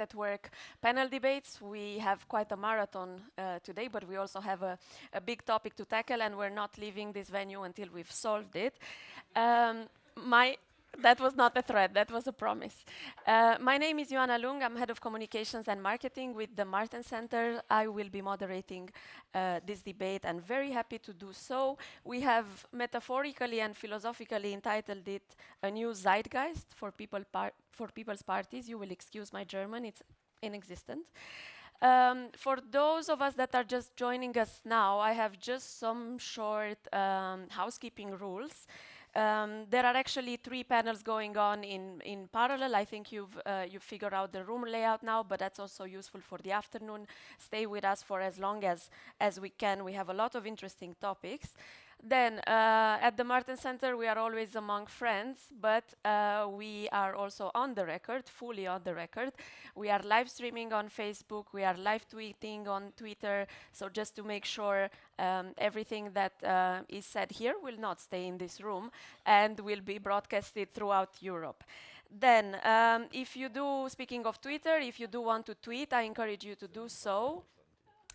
at Work panel debates. We have quite a marathon today, but we also have a big topic to tackle, and we're not leaving this venue until we've solved it. Um, my That was not a threat, that was a promise. My name is Ioana. I'm head of communications and marketing with the Martens Center. I will be moderating this debate and very happy to do so. We have metaphorically and philosophically entitled it a new Zeitgeist for people's parties. You will excuse my German, it's inexistent. For those of us that are just joining us now, I have just some short housekeeping rules. There are actually 3 panels going on in parallel. I think you've figured out the room layout now, but that's also useful for the afternoon. Stay with us for as long as we can. We have a lot of interesting topics. Then, at the Martens Center, we are always among friends, but we are also on the record, fully on the record. We are live streaming on Facebook, we are live tweeting on Twitter, so just to make sure everything that is said here will not stay in this room and will be broadcasted throughout Europe. Then, speaking of Twitter, if you do want to tweet, I encourage you to do so.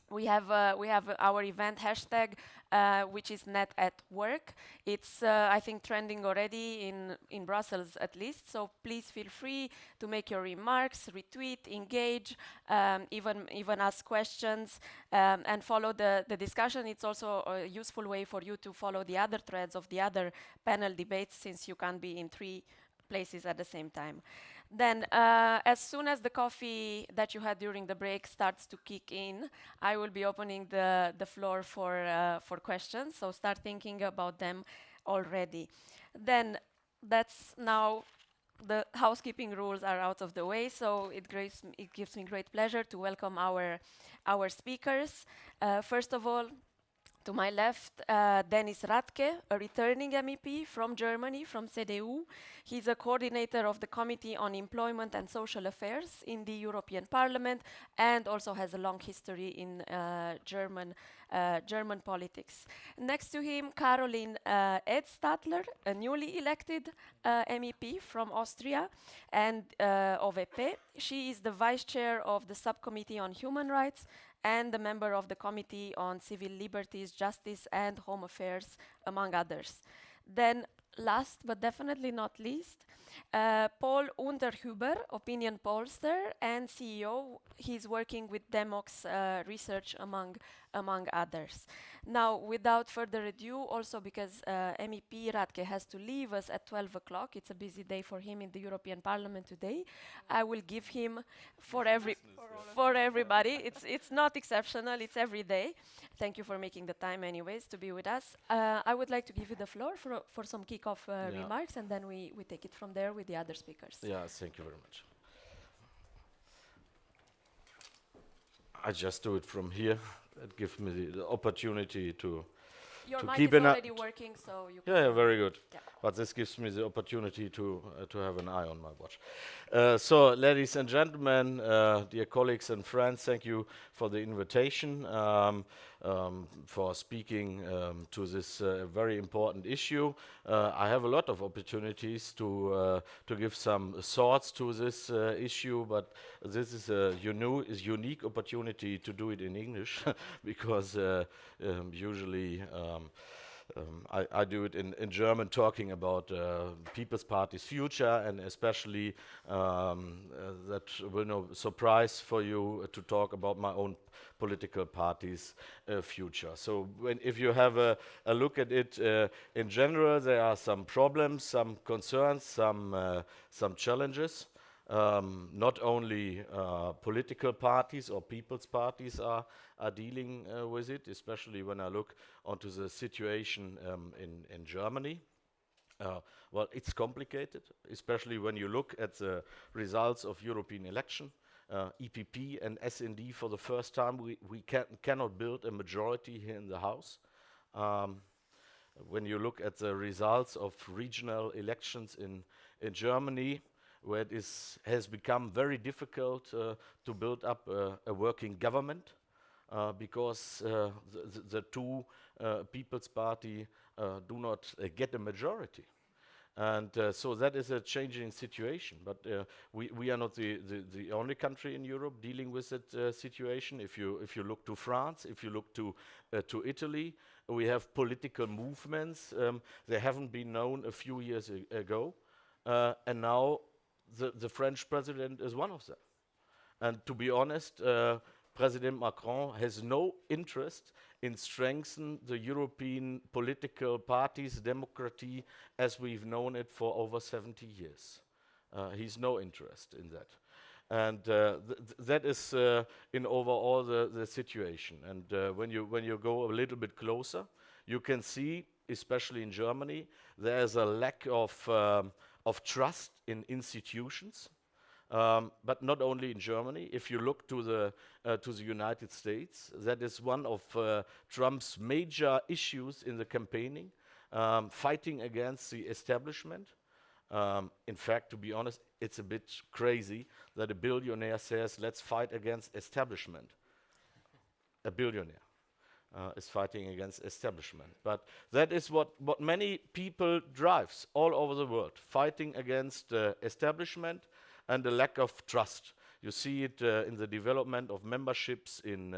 We have our event hashtag, which is #NetAtWork. It's, I think, trending already in Brussels at least, so please feel free to make your remarks, retweet, engage, even ask questions, and follow the discussion. It's also a useful way for you to follow the other threads of the other panel debates, since you can't be in 3 places at the same time. Then, as soon as the coffee that you had during the break starts to kick in, I will be opening the floor for questions, so start thinking about them already. Then, that's now the housekeeping rules are out of the way, so it gives me great pleasure to welcome our speakers. First of all, to my left, Dennis Radke, a returning MEP from Germany, from CDU. He's a coordinator of the Committee on Employment and Social Affairs in the European Parliament, and also has a long history in German politics. Next to him, Karoline Edstadler, a newly elected MEP from Austria and OVP. She is the vice chair of the Subcommittee on Human Rights and a member of the Committee on Civil Liberties, Justice and Home Affairs, among others. Then, last but definitely not least, Paul Unterhuber, opinion pollster and CEO. He's working with Demox Research, among others. Now, without further ado, also because MEP Radke has to leave us at 12 o'clock, it's a busy day for him in the European Parliament today, I will give him for everybody. It's not exceptional, it's every day. Thank you for making the time anyways to be with us. I would like to give you the floor for some kickoff remarks, and then we take it from there with the other speakers. Yeah, thank you very much. I just do it from here. It gives me the opportunity to Your to mic keep is an eye. already working, so you can... Yeah, very good. Yeah. But this gives me the opportunity to have an eye on my watch. So, ladies and gentlemen, dear colleagues and friends, thank you for the invitation, for speaking to this very important issue. I have a lot of opportunities to give some thoughts to this issue, but this is a unique opportunity to do it in English because usually I do it in German, talking about People's Party's future, and especially that will no surprise for you to talk about my own political party's future. So if you have a look at it in general, there are some problems, some concerns, some challenges. Not only political parties or people's parties are dealing with it, especially when I look onto the situation in Germany. Well, it's complicated, especially when you look at the results of European election. EPP and SND, for the first time, we cannot build a majority here in the House. When you look at the results of regional elections in Germany, where it has become very difficult to build up a working government because the two People's Party do not get a majority. And so that is a changing situation. But we are not the only country in Europe dealing with that situation. If you look to France, if you look to Italy, we have political movements. They haven't been known a few years ago, and now the French president is one of them. And to be honest, President Macron has no interest in strengthening the European political parties, democracy, as we've known it for over 70 years. He's no interest in that. And that is in overall the situation. And when you go a little bit closer, you can see, especially in Germany, there's a lack of trust in institutions. But not only in Germany. If you look to the United States, that is one of Trump's major issues in the campaigning, fighting against the establishment. In fact, to be honest, it's a bit crazy that a billionaire says, let's fight against establishment. A billionaire is fighting against establishment. But that is what many people drives all over the world, fighting against establishment and the lack of trust. You see it in the development of memberships in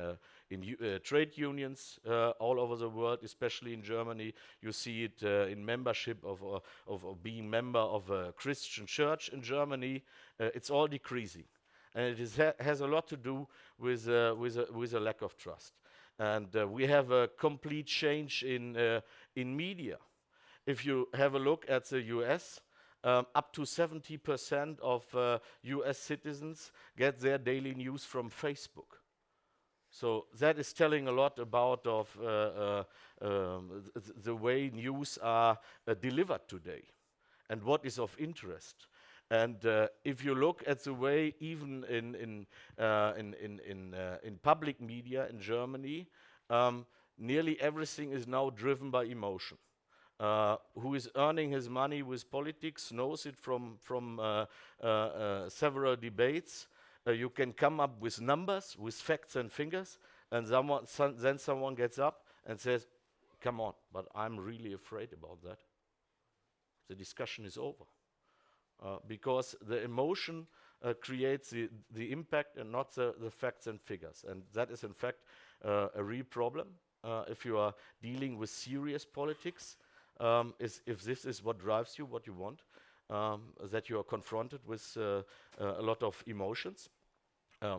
trade unions all over the world, especially in Germany. You see it in membership of being member of a Christian church in Germany. It's all decreasing, and it has a lot to do with a lack of trust. And we have a complete change in media. If you have a look at the US, up to 70% of US citizens get their daily news from Facebook. So that is telling a lot about the way news are delivered today and what is of interest. And if you look at the way, even in public media in Germany, nearly everything is now driven by emotion. Who is earning his money with politics knows it from several debates. You can come up with numbers, with facts and figures, and then someone gets up and says, come on, but I'm really afraid about that. The discussion is over. Because the emotion creates the impact and not the facts and figures. And that is, in fact, a real problem if you are dealing with serious politics. If this is what drives you, what you want, that you are confronted with a lot of emotions.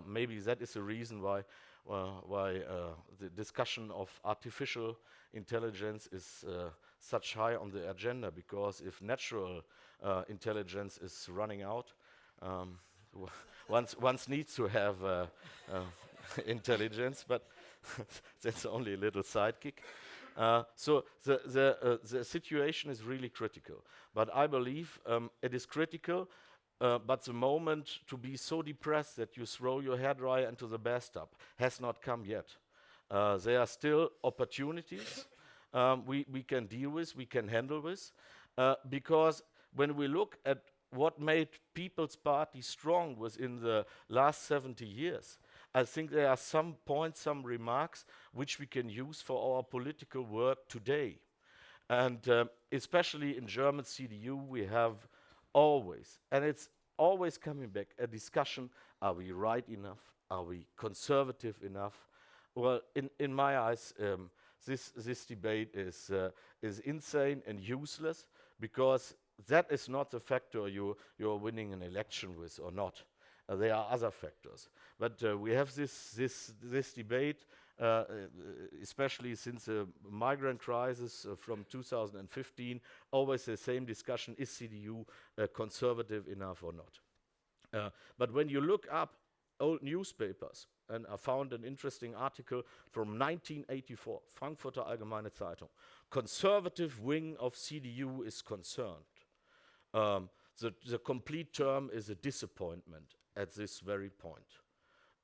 Maybe that is the reason why the discussion of artificial intelligence is such high on the agenda, because if natural intelligence is running out, one needs to have intelligence, but that's only a little sidekick. So the situation is really critical. But I believe it is critical, but the moment to be so depressed that you throw your hairdryer into the bathtub has not come yet. There are still opportunities we can deal with, we can handle with, because when we look at what made People's Party strong within the last 70 years, I think there are some points, some remarks which we can use for our political work today. And especially in German CDU, we have always, and it's always coming back, a discussion: are we right enough? Are we conservative enough? Well, in my eyes, this debate is insane and useless, because that is not the factor you're winning an election with or not. There are other factors. But we have this debate, especially since the migrant crisis from 2015, always the same discussion: is CDU conservative enough or not? But when you look up old newspapers, and I found an interesting article from 1984, Frankfurter Allgemeine Zeitung, conservative wing of CDU is concerned. The complete term is a disappointment at this very point.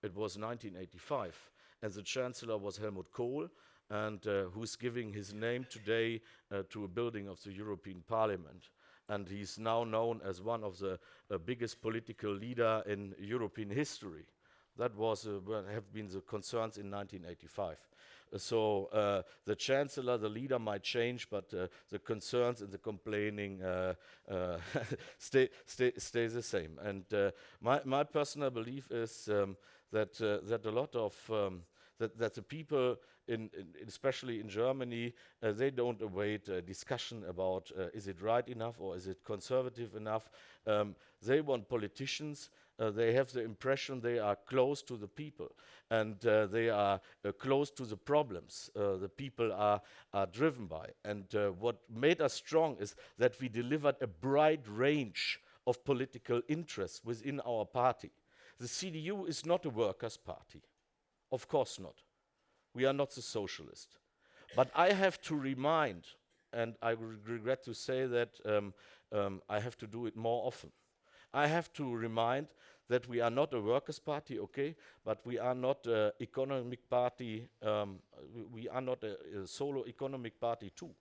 It was 1985, and the chancellor was Helmut Kohl, and who's giving his name today to a building of the European Parliament. And he's now known as one of the biggest political leader in European history. That was have been the concerns in 1985. So the chancellor, the leader might change, but the concerns and the complaining stay the same. And my personal belief is that a lot of that the people, especially in Germany, they don't await a discussion about is it right enough or is it conservative enough. They want politicians. They have the impression they are close to the people, and they are close to the problems the people are driven by. And what made us strong is that we delivered a broad range of political interests within our party. The CDU is not a workers' party. Of course not. We are not the socialist. But I have to remind, and I regret to say that I have to do it more often. I have to remind that we are not a workers' party, okay, but we are not an economic party. We are not a solo economic party too.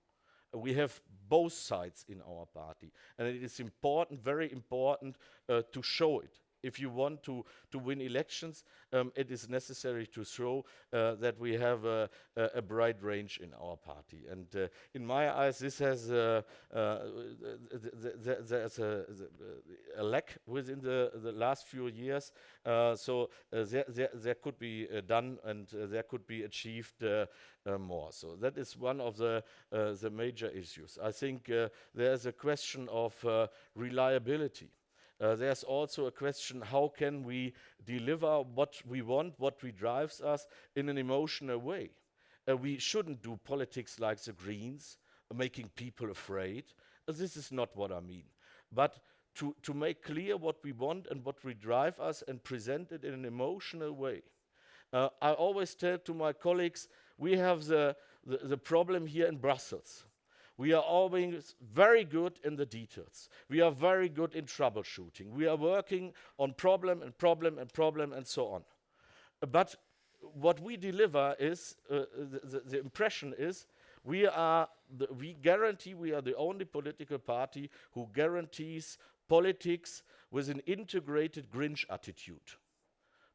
We have both sides in our party, and it is important, very important, to show it. If you want to win elections, it is necessary to show that we have a broad range in our party. And in my eyes, this has there's a lack within the last few years. So there could be done, and there could be achieved more. So that is one of the major issues. I think there's a question of reliability. There's also a question, how can we deliver what we want, what drives us in an emotional way? We shouldn't do politics like the Greens, making people afraid. This is not what I mean. But to make clear what we want and what drive us and present it in an emotional way. I always tell to my colleagues, we have the problem here in Brussels. We are always very good in the details. We are very good in troubleshooting. We are working on problem and so on. But what we deliver is, the impression is, we guarantee we are the only political party who guarantees politics with an integrated Grinch attitude.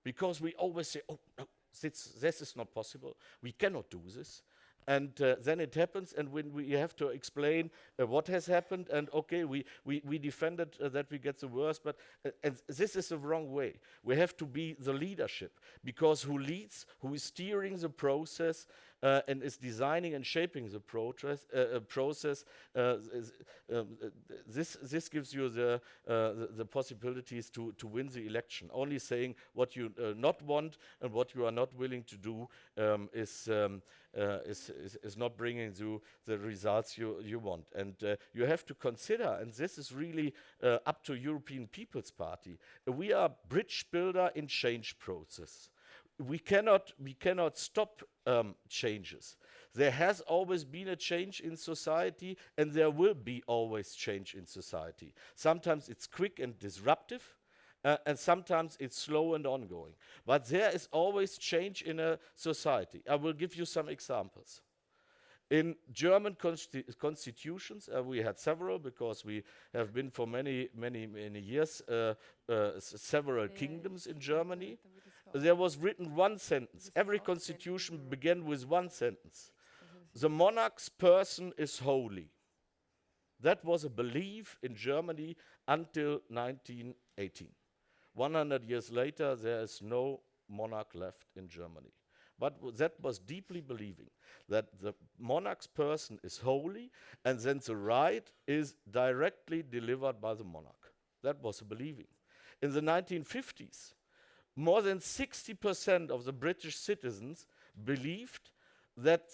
Because we always say, oh, no, this is not possible. We cannot do this. And then it happens, and when we have to explain what has happened, and okay, we defended that we get the worst, but and this is the wrong way. We have to be the leadership, because who leads, who is steering the process, and is designing and shaping the process. This gives you the possibilities to win the election. Only saying what you not want and what you are not willing to do is not bringing you the results you want. And you have to consider, and this is really up to European People's Party, we are bridge builder in change process. We cannot stop changes. There has always been a change in society, and there will be always change in society. Sometimes it's quick and disruptive, and sometimes it's slow and ongoing. But there is always change in a society. I will give you some examples. In German constitutions, we had several, because we have been for many years several kingdoms in Germany. There was written one sentence. Every constitution began with one sentence. The monarch's person is holy. That was a belief in Germany until 1918. 100 years later, there is no monarch left in Germany. But that was deeply believing that the monarch's person is holy, and then the right is directly delivered by the monarch. That was believing. In the 1950s, more than 60% of the British citizens believed that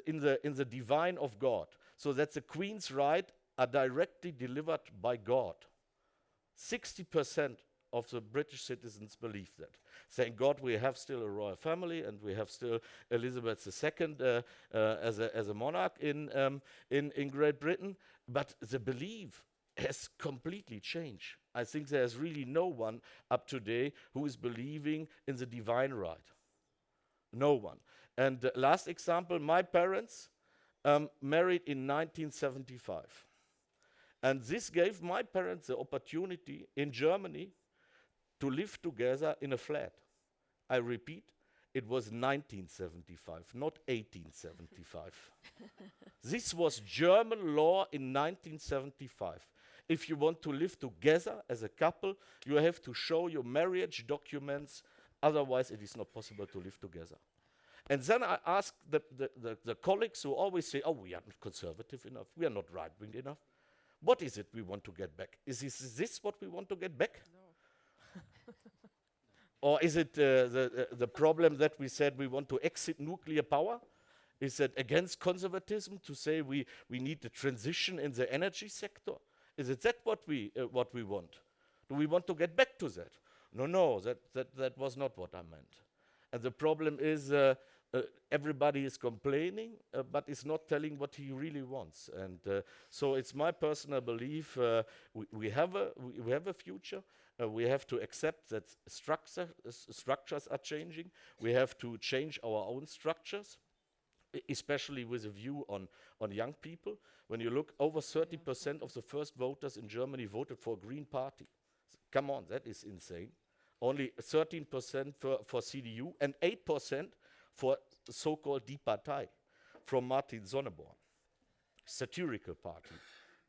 in the divine of God, so that the Queen's rights are directly delivered by God. 60% of the British citizens believe that. Thank God we have still a royal family, and we have still Elizabeth II as a monarch in Great Britain, but the belief has completely changed. I think there's really no one up today who is believing in the divine right. No one. And last example, my parents married in 1975. And this gave my parents the opportunity in Germany to live together in a flat. I repeat, it was 1975, not 1875. This was German law in 1975. If you want to live together as a couple, you have to show your marriage documents, otherwise it is not possible to live together. And then I asked the colleagues who always say, oh, we are not conservative enough, we are not right-wing enough. What is it we want to get back? Is this what we want to get back? No. Or is it the problem that we said we want to exit nuclear power? Is it against conservatism to say we need a transition in the energy sector? Is it that what we want? Do we want to get back to that? No, that was not what I meant. And the problem is everybody is complaining, but is not telling what he really wants. And so it's my personal belief we have a future. We have to accept that structures are changing. We have to change our own structures, especially with a view on young people. When you look, over 30% of the first voters in Germany voted for a Green Party. Come on, that is insane. Only 13% for CDU and 8% for the so-called Die Partei from Martin Sonneborn, satirical party.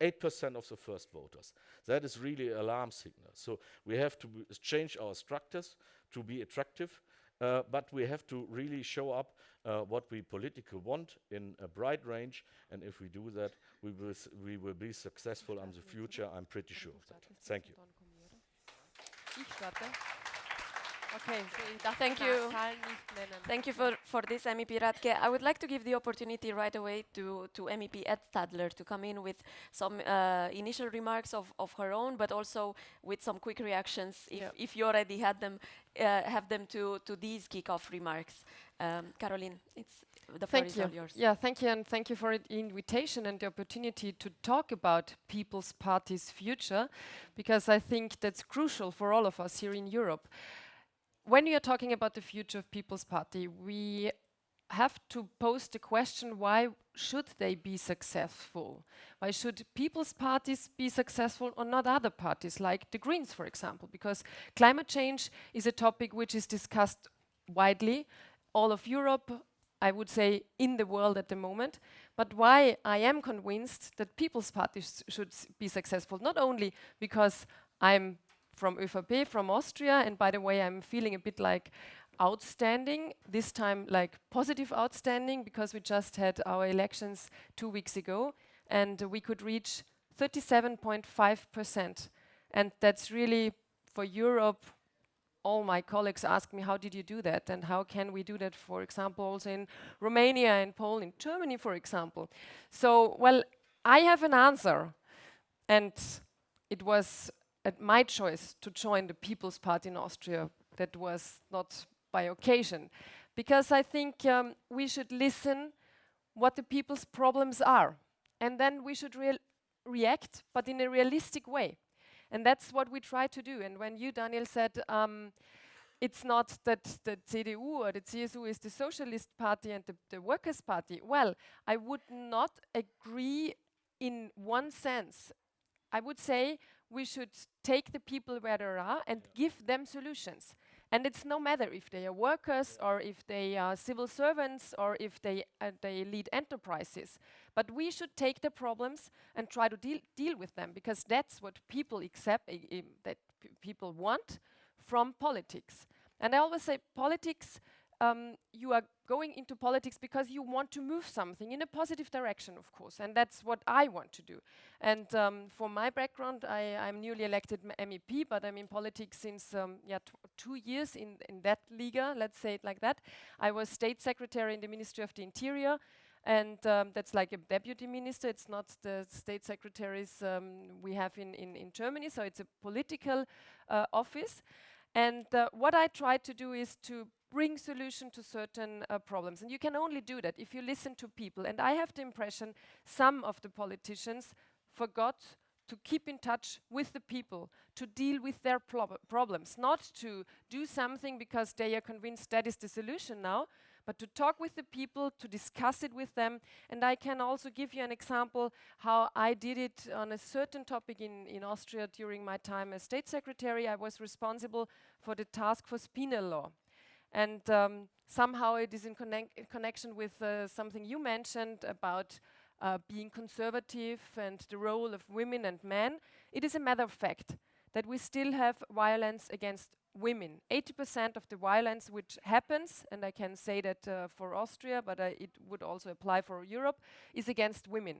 8% of the first voters. That is really an alarm signal. So we have to change our structures to be attractive, but we have to really show up what we politically want in a bright range. And if we do that, we will be successful in the future. I'm pretty sure of that. Thank you. Okay, thank you. Thank you for this, MEP Radke. I would like to give the opportunity right away to MEP Edstadler to come in with some initial remarks of her own, but also with some quick reactions if you already had them, have them to these kickoff remarks. Karoline, the floor is all yours. Yeah, thank you, and thank you for the invitation and the opportunity to talk about People's Party's future, because I think that's crucial for all of us here in Europe. When we are talking about the future of People's Party, we have to pose the question, why should they be successful? Why should People's Parties be successful or not other parties, like the Greens, for example? Because climate change is a topic which is discussed widely, all of Europe, I would say, in the world at the moment. But why I am convinced that People's Parties should be successful, not only because I'm from ÖVP, from Austria, and by the way, I'm feeling a bit like outstanding, this time like positive outstanding, because we just had our elections 2 weeks ago, and we could reach 37.5%. And that's really, for Europe, all my colleagues ask me, how did you do that? And how can we do that, for example, also in Romania and Poland, Germany, for example? So, well, I have an answer, and it was my choice to join the People's Party in Austria. That was not by occasion, because I think we should listen what the people's problems are, and then we should react, but in a realistic way. And that's what we try to do. And when you, Daniel, said it's not that the CDU or the CSU is the Socialist Party and the Workers' Party, well, I would not agree in one sense. I would say we should take the people where they are and give them solutions. And it's no matter if they are workers or if they are civil servants or if they lead enterprises. But we should take the problems and try to deal with them, because that's what people accept, that people want from politics. And I always say politics, you are going into politics because you want to move something in a positive direction, of course, and that's what I want to do. And for my background, I'm newly elected MEP, but I'm in politics since 2 years in that Liga, let's say it like that. I was state secretary in the Ministry of the Interior, and that's like a deputy minister. It's not the state secretaries we have in Germany, so it's a political office. And what I try to do is to bring solution to certain problems. And you can only do that if you listen to people. And I have the impression some of the politicians forgot to keep in touch with the people, to deal with their problems, not to do something because they are convinced that is the solution now, but to talk with the people, to discuss it with them. And I can also give you an example how I did it on a certain topic in Austria during my time as state secretary. I was responsible for the task force penal law. And somehow it is in connection with something you mentioned about being conservative and the role of women and men. It is a matter of fact that we still have violence against women. 80% of the violence which happens, and I can say that for Austria, but it would also apply for Europe, is against women.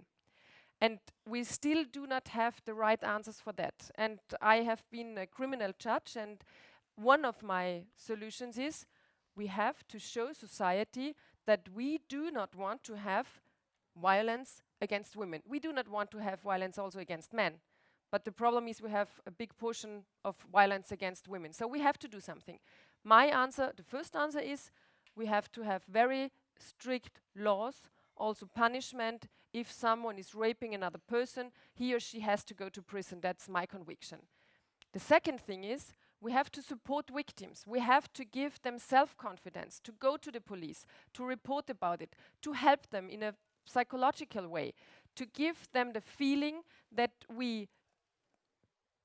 And we still do not have the right answers for that. And I have been a criminal judge, and one of my solutions is we have to show society that we do not want to have violence against women. We do not want to have violence also against men. But the problem is we have a big portion of violence against women. So we have to do something. My answer, the first answer is we have to have very strict laws, also punishment. If someone is raping another person, he or she has to go to prison. That's my conviction. The second thing is we have to support victims. We have to give them self-confidence, to go to the police, to report about it, to help them in a psychological way, to give them the feeling that we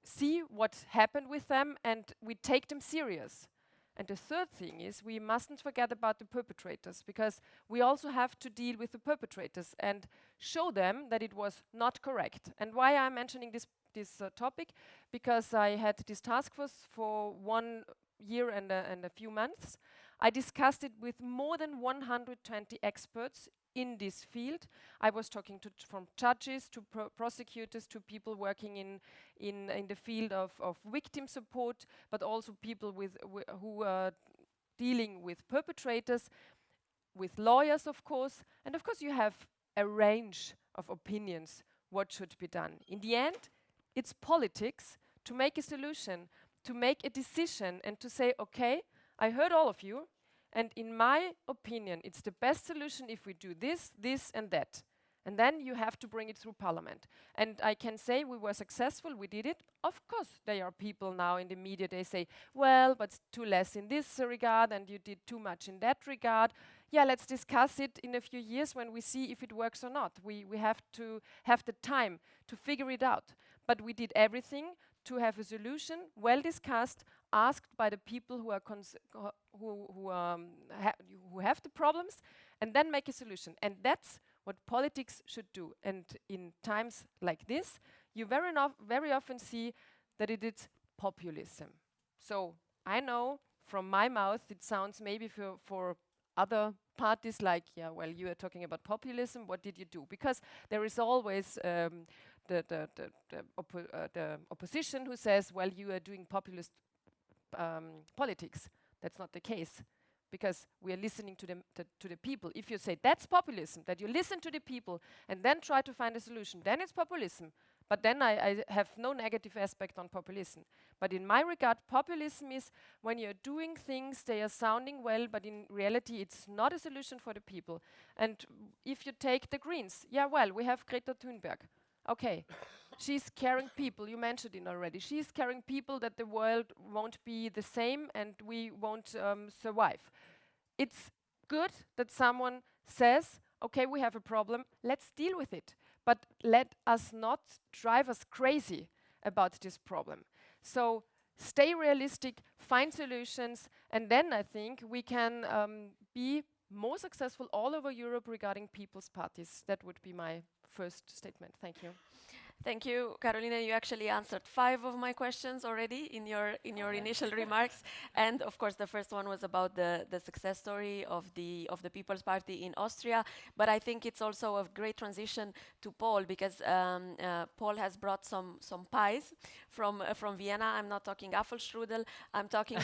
see what happened with them and we take them serious. And the third thing is we mustn't forget about the perpetrators, because we also have to deal with the perpetrators and show them that it was not correct. And why I'm mentioning this topic, because I had this task force for 1 year and a few months. I discussed it with more than 120 experts in this field. I was talking from judges to prosecutors to people working in the field of victim support, but also people who are dealing with perpetrators, with lawyers, of course. And of course you have a range of opinions what should be done. In the end, it's politics to make a solution, to make a decision and to say, okay, I heard all of you, and in my opinion, it's the best solution if we do this, this and that. And then you have to bring it through parliament. And I can say we were successful, we did it. Of course, there are people now in the media, they say, well, but too less in this regard and you did too much in that regard. Yeah, let's discuss it in a few years when we see if it works or not. We have to have the time to figure it out. But we did everything to have a solution, well discussed, asked by the people who are who have the problems, and then make a solution. And that's what politics should do. And in times like this, you very often see that it is populism. So I know from my mouth it sounds maybe for other parties like, yeah, well, you are talking about populism, what did you do? Because there is always the opposition who says, well, you are doing populist politics. That's not the case, because we are listening to the people. If you say that's populism, that you listen to the people and then try to find a solution, then it's populism. But then I have no negative aspect on populism. But in my regard, populism is when you're doing things, they are sounding well, but in reality, it's not a solution for the people. And if you take the Greens, yeah, well, we have Greta Thunberg. Okay, she's scaring people, you mentioned it already. She's scaring people that the world won't be the same and we won't survive. It's good that someone says, okay, we have a problem, let's deal with it. But let us not drive us crazy about this problem. So stay realistic, find solutions, and then I think we can be more successful all over Europe regarding people's parties. That would be my first statement. Thank you. Thank you, Karoline. You actually answered 5 of my questions already in your initial remarks, and of course the first one was about the success story of the People's Party in Austria. But I think it's also a great transition to Paul, because Paul has brought some pies from Vienna. I'm not talking Apfelstrudel. I'm talking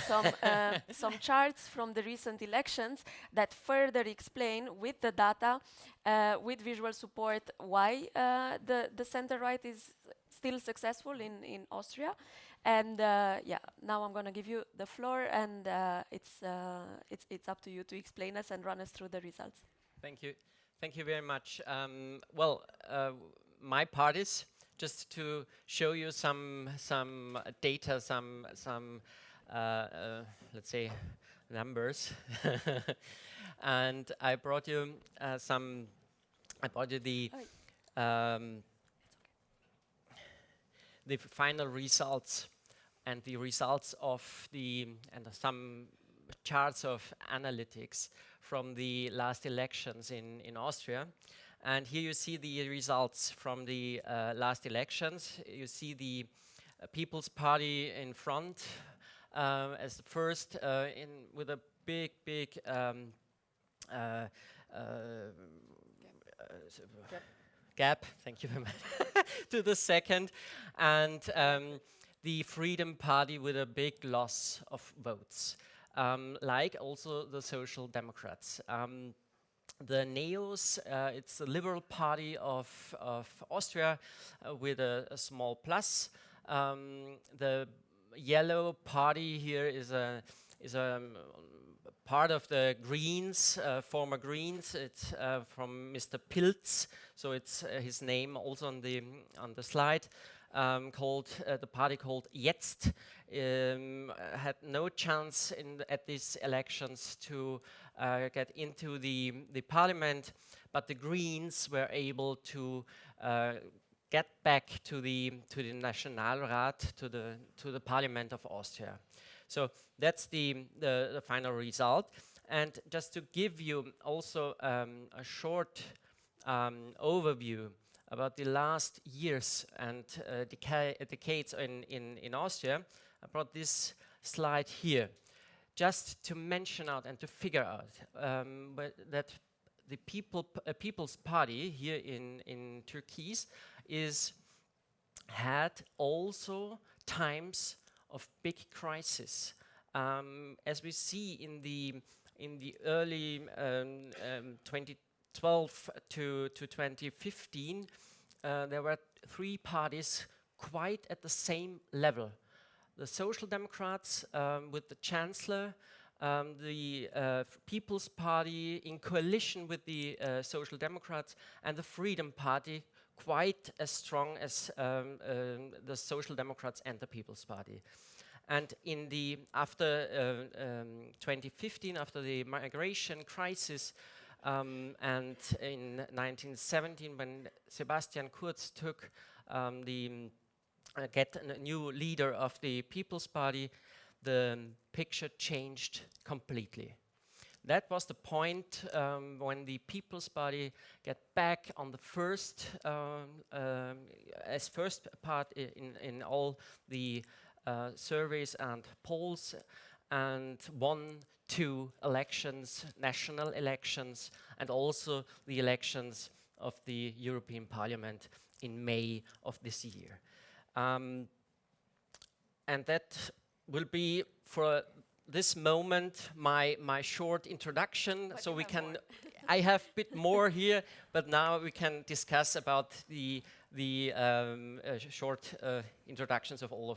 some charts from the recent elections that further explain with the data, with visual support, why the center-right is still successful in Austria. And yeah, now I'm going to give you the floor, and it's up to you to explain us and run us through the results. Thank you very much. Well, my parties, just to show you some data, some let's say numbers. And I brought you um, the final results and the results of some charts of analytics from the last elections in Austria. And here you see the results from the last elections. You see the People's Party in front as the first with a big gap, thank you very much, to the second, and the Freedom Party with a big loss of votes, like also the Social Democrats. The Neos, it's the Liberal Party of Austria with a small plus. The yellow party here is a part of the Greens, former Greens. It's from Mr. Pilz, so it's his name also on the slide. Called the party called Jetzt, had no chance at these elections to get into the parliament, but the Greens were able to get back to the Nationalrat, to the Parliament of Austria. So that's the final result. And just to give you also a short overview about the last years and decades in Austria, I brought this slide here, just to mention out and to figure out that the People's Party here in Turkey had also times of big crisis, as we see in the early 2012 to 2015. There were three parties quite at the same level: the Social Democrats with the Chancellor, the People's Party in coalition with the Social Democrats, and the Freedom Party, quite as strong as the Social Democrats and the People's Party. And after 2015, after the migration crisis, and in 1917, when Sebastian Kurz took get a new leader of the People's Party, the picture changed completely. That was the point when the People's Party get back on the first part in all the surveys and polls, and won 2 elections, national elections, and also the elections of the European Parliament in May of this year. And that will be for this moment my short introduction. But so we can, more. I have a bit more here, but now we can discuss about the short introductions of all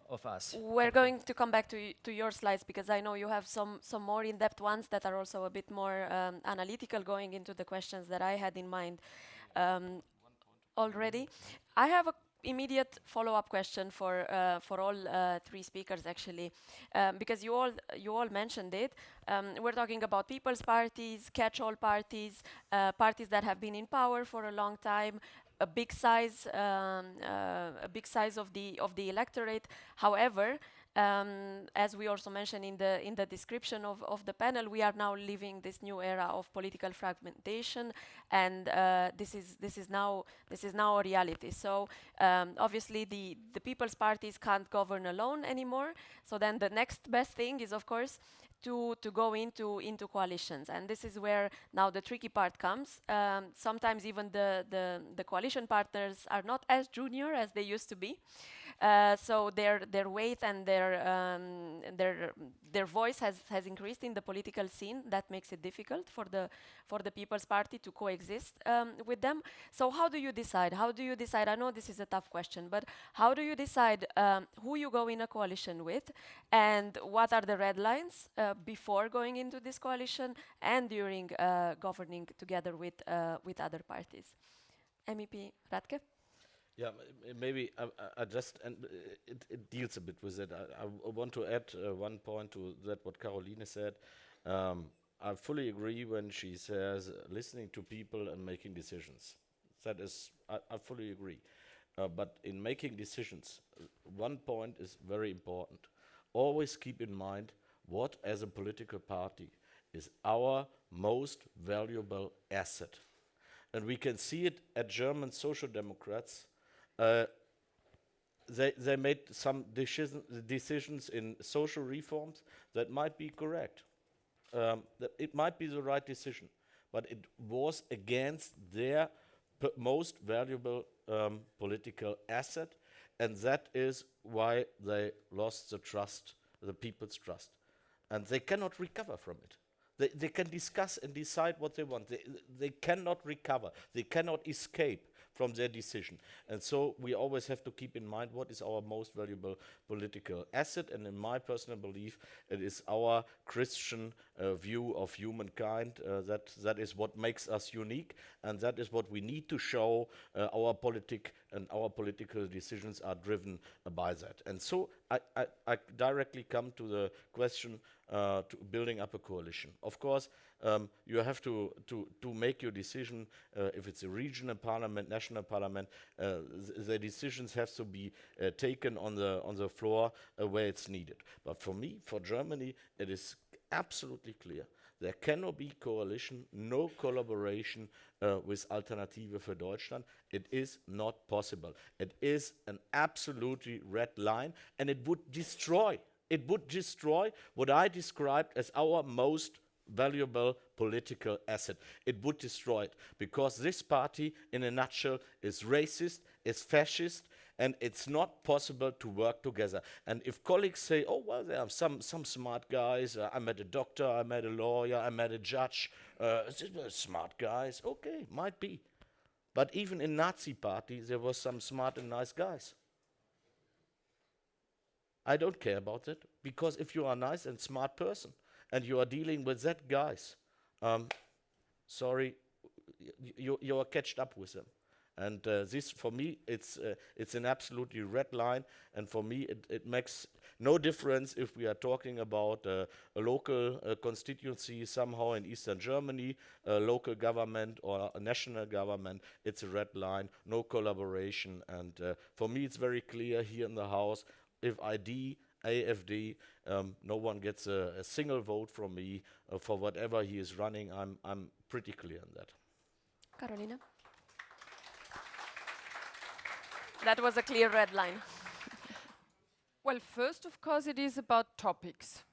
of us. We're going to come back to your slides, because I know you have some more in-depth ones that are also a bit more analytical, going into the questions that I had in mind already. I have a immediate follow-up question for all 3 speakers, actually, because you all mentioned it. We're talking about people's parties, catch-all parties, parties that have been in power for a long time, a big size of the electorate. However, as we also mentioned in the description of the panel, we are now living this new era of political fragmentation, and this is now a reality. So obviously the people's parties can't govern alone anymore. So then the next best thing is, of course, to go into coalitions, and this is where now the tricky part comes. Sometimes even the coalition partners are not as junior as they used to be. So their weight and their voice has increased in the political scene. That makes it difficult for the People's Party to coexist with them. So how do you decide? I know this is a tough question, but how do you decide who you go in a coalition with, and what are the red lines before going into this coalition and during governing together with other parties? MEP Radke? Yeah, maybe I just, and it deals a bit with it. I want to add one point to that what Karoline said. I fully agree when she says listening to people and making decisions. That is, I fully agree. But in making decisions, one point is very important. Always keep in mind what, as a political party, is our most valuable asset. And we can see it at German social democrats. Uh, they made some decisions in social reforms that might be correct. That it might be the right decision, but it was against their most valuable political asset, and that is why they lost the trust, the people's trust, and they cannot recover from it. They can discuss and decide what they want. They cannot recover. They cannot escape from their decision. And so we always have to keep in mind what is our most valuable political asset. And in my personal belief, it is our Christian view of humankind. That is what makes us unique. And that is what we need to show our politic and our political decisions are driven by that. And so I directly come to the question to building up a coalition. Of course, you have to make your decision if it's a regional parliament, national parliament. The decisions have to be taken on the floor where it's needed. But for me, for Germany, it is absolutely clear. There cannot be coalition, no collaboration with Alternative für Deutschland. It is not possible. It is an absolutely red line, and it would destroy what I described as our most valuable political asset. It would destroy it, because this party, in a nutshell, is racist, is fascist, and it's not possible to work together. And if colleagues say, oh, well, there are some smart guys, I met a doctor, I met a lawyer, I met a judge, smart guys, okay, might be. But even in Nazi party, there was some smart and nice guys. I don't care about it, because if you are a nice and smart person, and you are dealing with that guys, sorry, you are catched up with them. And this, for me, it's an absolutely red line. And for me, it makes no difference if we are talking about a local constituency somehow in Eastern Germany, a local government or a national government. It's a red line, no collaboration. And for me, it's very clear here in the House, if AfD, no one gets a single vote from me for whatever he is running. I'm pretty clear on that. Karoline? That was a clear red line. Well, first, of course, it is about topics.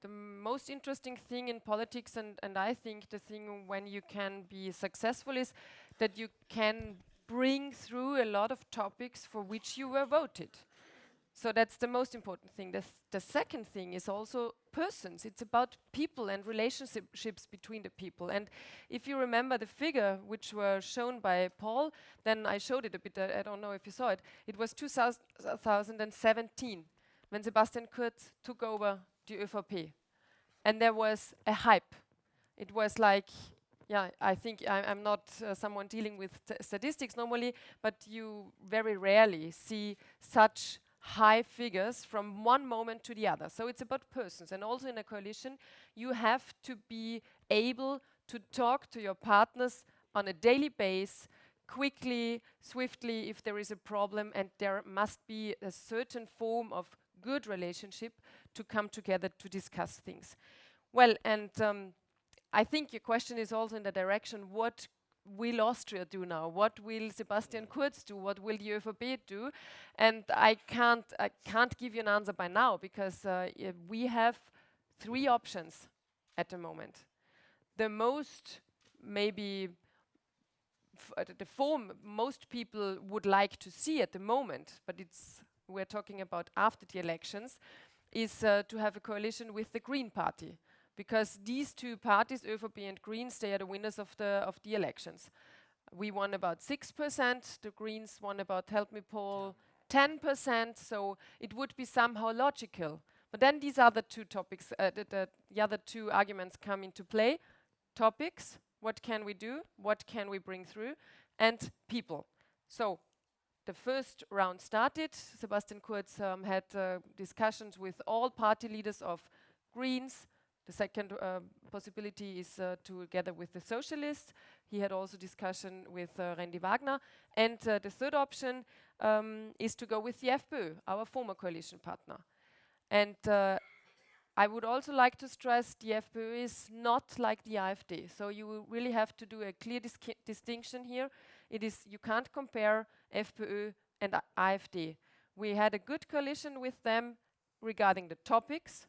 The most interesting thing in politics, and I think the thing when you can be successful, is that you can bring through a lot of topics for which you were voted. So that's the most important thing. The second thing is also persons. It's about people and relationships between the people. And if you remember the figure which were shown by Paul, then I showed it a bit, I don't know if you saw it. It was 2017 when Sebastian Kurz took over the ÖVP. And there was a hype. It was like, yeah, I think I'm not someone dealing with statistics normally, but you very rarely see such high figures from one moment to the other. So it's about persons. And also in a coalition, you have to be able to talk to your partners on a daily basis, quickly, swiftly, if there is a problem, and there must be a certain form of good relationship to come together to discuss things. Well, and I think your question is also in the direction, what will Austria do now? What will Sebastian Kurz do? What will the ÖVP do? And I can't give you an answer by now, because we have three options at the moment. The most, maybe the form most people would like to see at the moment, but we're talking about after the elections, is to have a coalition with the Green Party. Because these two parties, ÖVP and Greens, they are the winners of the elections. We won about 6%, the Greens won about, help me Paul, 10%, so it would be somehow logical. But then these other two topics, the other two arguments come into play. Topics, what can we do, what can we bring through, and people. So the first round started. Sebastian Kurz had discussions with all party leaders of Greens. The second possibility is together with the socialists. He had also discussion with Randy Wagner. And the third option is to go with the FPÖ, our former coalition partner. And I would also like to stress the FPÖ is not like the AfD. So you will really have to do a clear distinction here. It is, you can't compare FPÖ and AfD. We had a good coalition with them regarding the topics.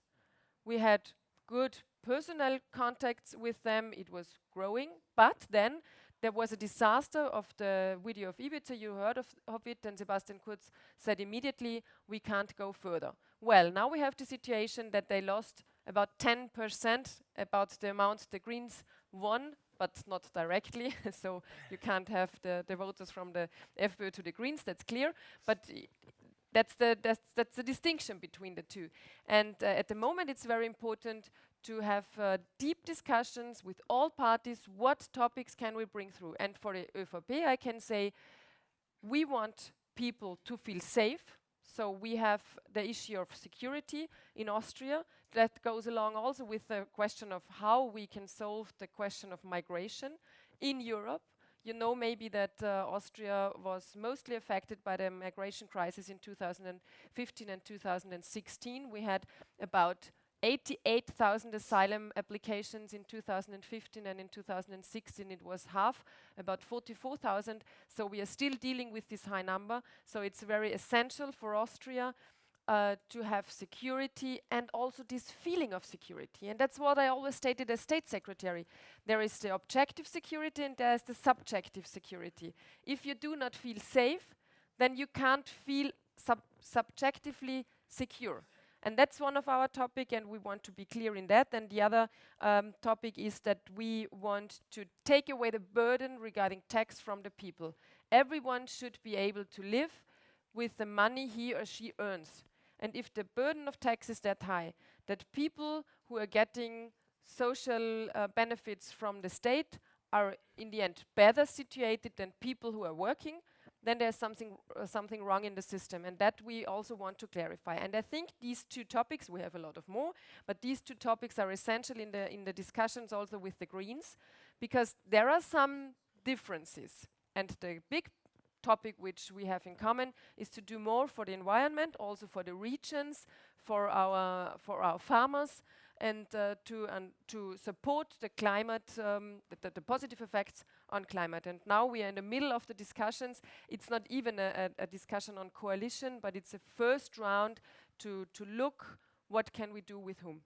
We had good personal contacts with them. It was growing. But then there was a disaster of the video of Ibiza. You heard of it, and Sebastian Kurz said immediately, we can't go further. Well, now we have the situation that they lost about 10%, about the amount the Greens won, but not directly. So you can't have the voters from the FPÖ to the Greens, that's clear. But that's the distinction between the two. And at the moment, it's very important to have deep discussions with all parties. What topics can we bring through? And for the ÖVP, I can say we want people to feel safe. So we have the issue of security in Austria. That goes along also with the question of how we can solve the question of migration in Europe. You know maybe that Austria was mostly affected by the migration crisis in 2015 and 2016. We had about 88,000 asylum applications in 2015, and in 2016 it was half, about 44,000. So we are still dealing with this high number. So it's very essential for Austria to have security and also this feeling of security. And that's what I always stated as state secretary. There is the objective security and there's the subjective security. If you do not feel safe, then you can't feel subjectively secure. And that's one of our topic, and we want to be clear in that. And the other topic is that we want to take away the burden regarding tax from the people. Everyone should be able to live with the money he or she earns. And if the burden of tax is that high, that people who are getting social benefits from the state are in the end better situated than people who are working, then there's something wrong in the system, and that we also want to clarify. And I think these two topics, we have a lot of more, but these two topics are essential in the discussions also with the Greens, because there are some differences. And the big topic which we have in common is to do more for the environment, also for the regions, for our farmers, and to support the climate, the positive effects on climate. And now we are in the middle of the discussions. It's not even a discussion on coalition, but it's a first round to look what can we do with whom.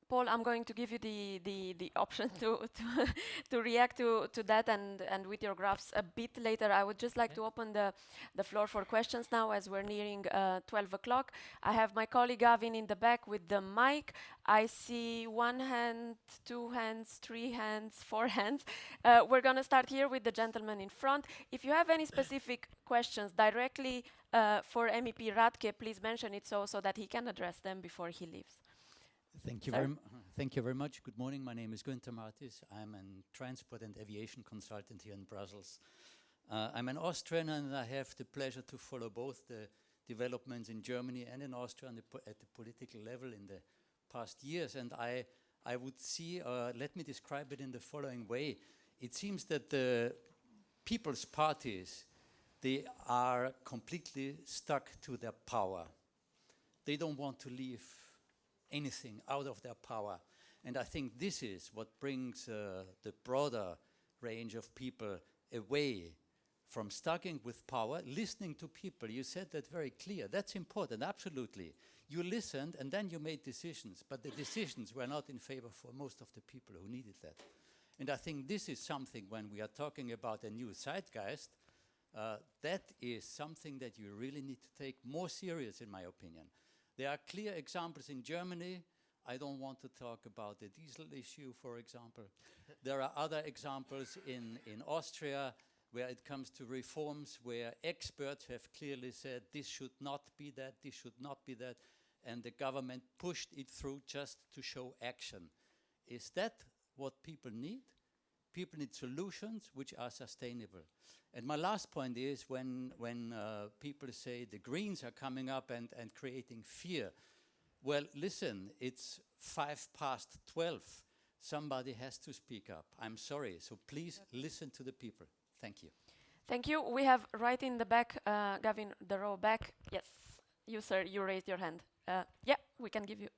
Paul, I'm going to give you the option to react to that and with your graphs a bit later. I would just like to open the floor for questions now, as we're nearing 12 o'clock. I have my colleague Gavin in the back with the mic. I see 1 hand, 2 hands, 3 hands, 4 hands. We're going to start here with the gentleman in front. If you have any specific questions directly for MEP Radke, please mention it so that he can address them before he leaves. Thank you very much. Good morning. My name is Günther Martens. I'm a transport and aviation consultant here in Brussels. I'm an Austrian, and I have the pleasure to follow both the developments in Germany and in Austria at the political level in the past years. And I would see, let me describe it in the following way. It seems that the people's parties, they are completely stuck to their power. They don't want to leave anything out of their power. And I think this is what brings the broader range of people away from sticking with power, listening to people. You said that very clear. That's important, absolutely. You listened and then you made decisions, but the decisions were not in favor for most of the people who needed that. And I think this is something, when we are talking about a new Zeitgeist, that is something that you really need to take more serious, in my opinion. There are clear examples in Germany. I don't want to talk about the diesel issue, for example. There are other examples in Austria where it comes to reforms, where experts have clearly said this should not be that, this should not be that, and the government pushed it through just to show action. Is that what people need? People need solutions which are sustainable. And my last point is when people say the Greens are coming up and creating fear. Well, listen, it's 12:05. Somebody has to speak up. I'm sorry, so please listen to the people. Thank you. Thank you. We have right in the back, Gavin, the row back. Yes, you sir, you raised your hand. Yeah, we can give you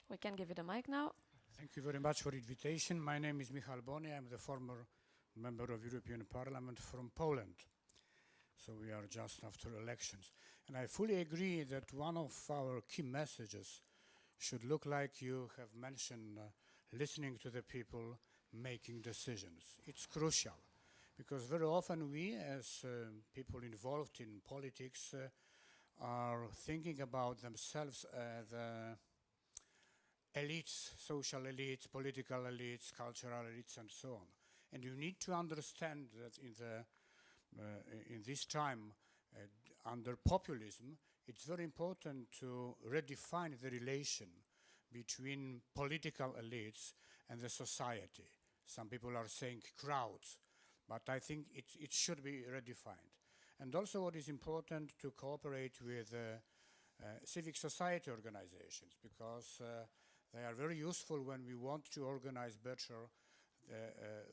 the mic now. Thank you very much for the invitation. My name is Michal Boni. I'm the former member of European Parliament from Poland. So we are just after elections. And I fully agree that one of our key messages should look like you have mentioned, listening to the people, making decisions. It's crucial because very often we as people involved in politics are thinking about themselves as elites, social elites, political elites, cultural elites, and so on. And you need to understand that in this time under populism, it's very important to redefine the relation between political elites and the society. Some people are saying crowds, but I think it should be redefined. And also what is important to cooperate with civic society organizations because they are very useful when we want to organize better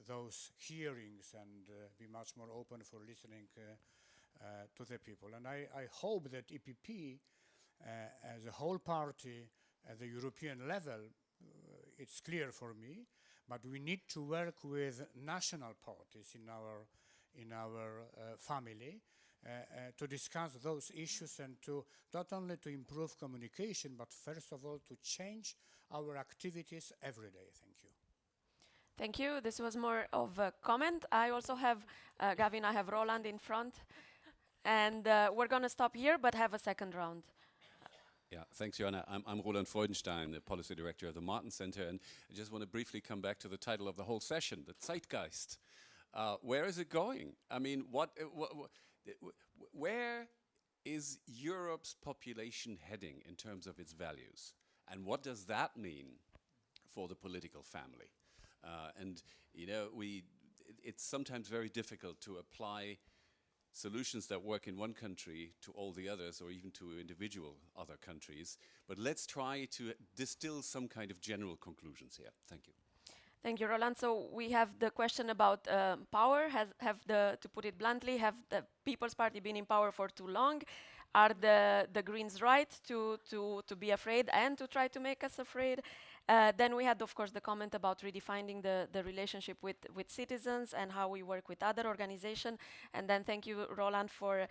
those hearings and be much more open for listening to the people. And I hope that EPP, as a whole party at the European level, it's clear for me, but we need to work with national parties in our family to discuss those issues and to not only to improve communication, but first of all to change our activities every day. Thank you. Thank you. This was more of a comment. I also have, Gavin, I have Roland in front. And we're going to stop here, but have a second round. Yeah, thanks, Ioana. I'm Roland Freudenstein, the policy director of the Martens Center, and I just want to briefly come back to the title of the whole session, the Zeitgeist. Where is it going? I mean, where is Europe's population heading in terms of its values? And what does that mean for the political family? And, you know, it's sometimes very difficult to apply solutions that work in one country to all the others or even to individual other countries. But let's try to distill some kind of general conclusions here. Thank you. Thank you, Roland. So we have the question about power. To put it bluntly, have the People's Party been in power for too long? Are the Greens right to be afraid and to try to make us afraid? Then we had, of course, the comment about redefining the relationship with citizens and how we work with other organizations. And then thank you, Roland, for